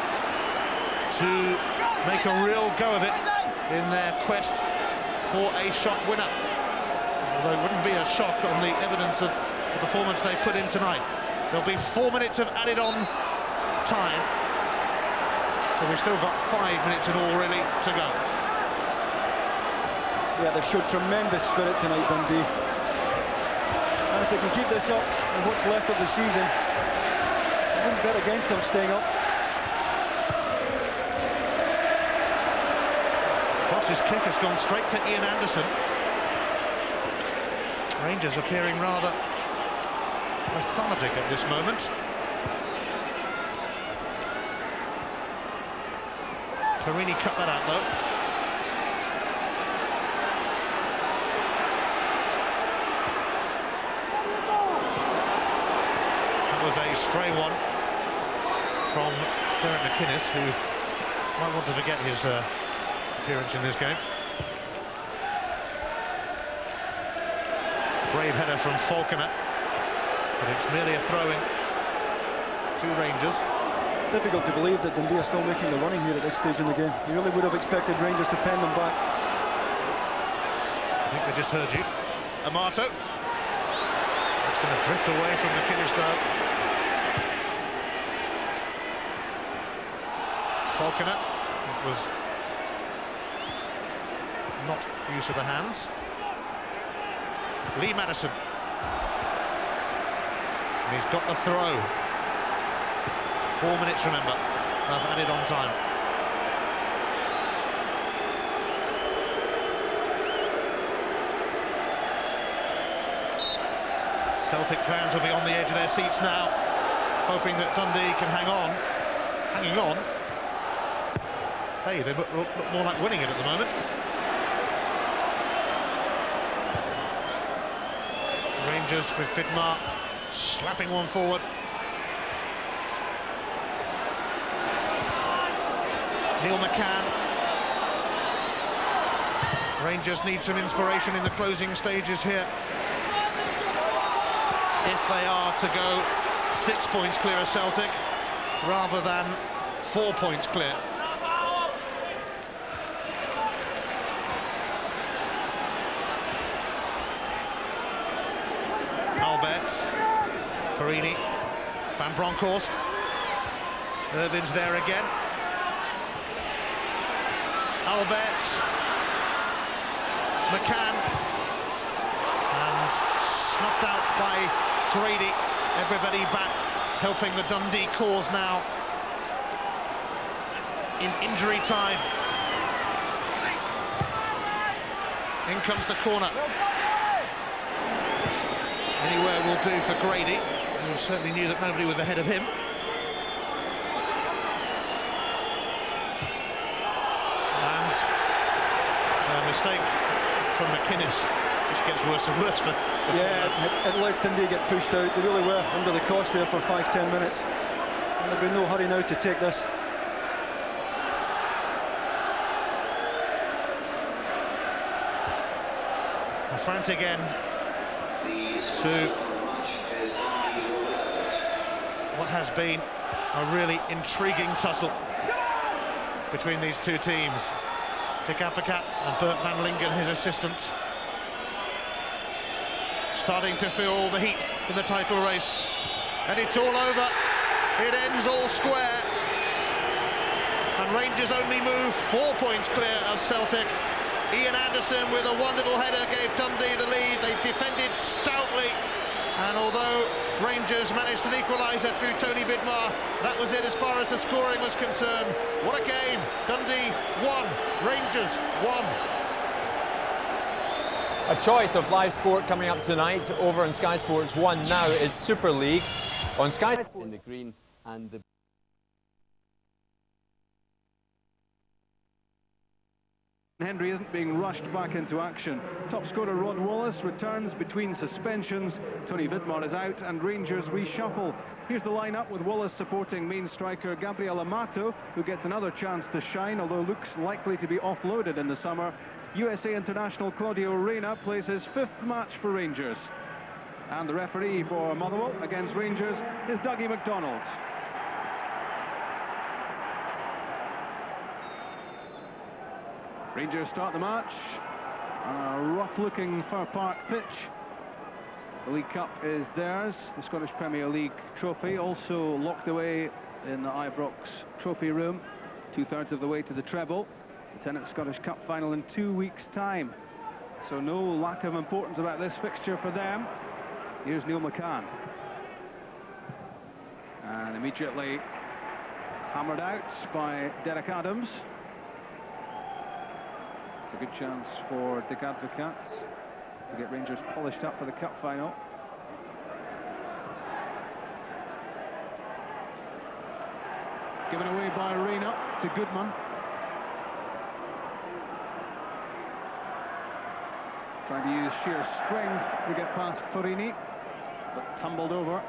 [SPEAKER 1] to make a real go of it in their quest for a shot winner. Although it wouldn't be a shock on the evidence of the performance they put in tonight. There'll be 4 minutes of added on time, so we've still got 5 minutes in all really to go.
[SPEAKER 2] Yeah, they've showed tremendous spirit tonight, Dundee. And if they can keep this up in what's left of the season, I wouldn't bet against them staying up.
[SPEAKER 1] Cross's kick has gone straight to Ian Anderson. Rangers appearing rather lethargic at this moment. Perini cut that out though. Was a stray one from Derek McInnes, who might want to forget his appearance in this game. Brave header from Falconer, but it's merely a throw-in to Rangers.
[SPEAKER 2] Difficult to believe that Dundee are still making the running here at this stage in the game. You really would have expected Rangers to pen them back.
[SPEAKER 1] I think they just heard you. Amato. It's going to drift away from McInnes though. Falconer, it was not use of the hands. Lee Madison, and he's got the throw. 4 minutes, remember, of added on time. Celtic fans will be on the edge of their seats now, hoping that Dundee can hang on. Hanging on. Hey, they look more like winning it at the moment. Rangers with Vidmar slapping one forward. Neil McCann. Rangers need some inspiration in the closing stages here, if they are to go 6 points clear of Celtic rather than 4 points clear. Alberts, Perini, Van Bronckhorst, Irvin's there again. Alberts, McCann, and snuffed out by Grady. Everybody back, helping the Dundee cause now in injury time. In comes the corner. Anywhere will do for Grady, who certainly knew that nobody was ahead of him. And a mistake from McInnes just gets worse and worse for the
[SPEAKER 2] it lets Dundee get pushed out. They really were under the cosh there for 5-10 minutes. And there'll be no hurry now to take this.
[SPEAKER 1] A frantic end to what has been a really intriguing tussle between these two teams. Dick Advocat and Bert van Lingen, his assistant, starting to feel the heat in the title race, and it's all over. It ends all square, and Rangers only move 4 points clear of Celtic. Ian Anderson with a wonderful header gave Dundee the lead. They defended stoutly, and although Rangers managed an equaliser through Tony Vidmar, that was it as far as the scoring was concerned. What a game! Dundee 1, Rangers 1.
[SPEAKER 3] A choice of live sport coming up tonight over on Sky Sports 1 now. It's Super League on Sky Sports.
[SPEAKER 4] In the green and the
[SPEAKER 5] Henry isn't being rushed back into action. Top scorer Rod Wallace returns between suspensions. Tony Vidmar is out and Rangers reshuffle. Here's the lineup with Wallace supporting main striker Gabriel Amato, who gets another chance to shine, although looks likely to be offloaded in the summer. USA international Claudio Reyna plays his 5th match for Rangers. And the referee for Motherwell against Rangers is Dougie MacDonald. Rangers start the match on a rough-looking Fir Park pitch. The League Cup is theirs, the Scottish Premier League trophy, also locked away in the Ibrox trophy room, 2/3 of the way to the treble. The 10th Scottish Cup final in 2 weeks' time. So no lack of importance about this fixture for them. Here's Neil McCann. And immediately hammered out by Derek Adams. It's a good chance for Dick Advocat to get Rangers polished up for the cup final. Given away by Reyna to Goodman. Trying to use sheer strength to get past Torini, but tumbled over.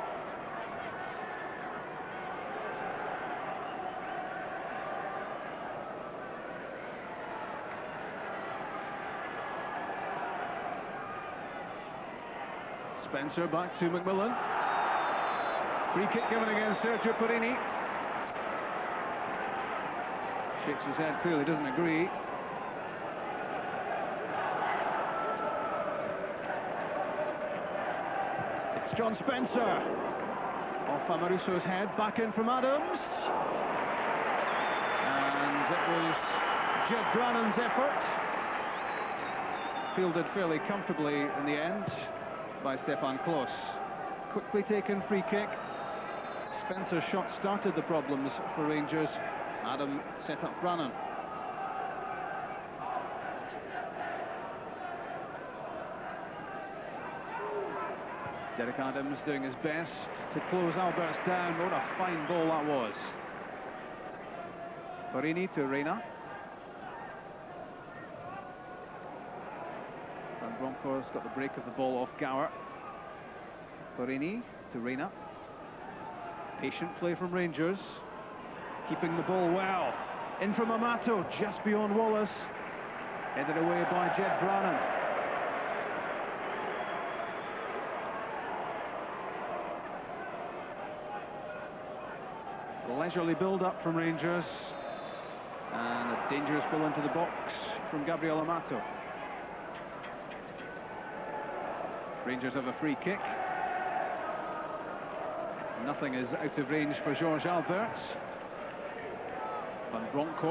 [SPEAKER 5] Spencer back to McMillan. Free kick given against Sergio Torini. Shakes his head, clearly doesn't agree. It's John Spencer. Off Amaruso's head, back in from Adams. And it was Jed Brannan's effort. Fielded fairly comfortably in the end by Stefan Klos. Quickly taken free kick. Spencer's shot started the problems for Rangers. Adam set up Brannan. Derek Adams doing his best to close Alberts down. What a fine ball that was. Torini to Reyna. Van Bronckhorst got the break of the ball off Gower. Torini to Reyna. Patient play from Rangers. Keeping the ball well. In from Amato, just beyond Wallace. Headed away by Jed Brannan. Leisurely build-up from Rangers. And a dangerous ball into the box from Gabriel Amato. Rangers have a free kick. Nothing is out of range for Georges Alberts. Van Bronckhorst.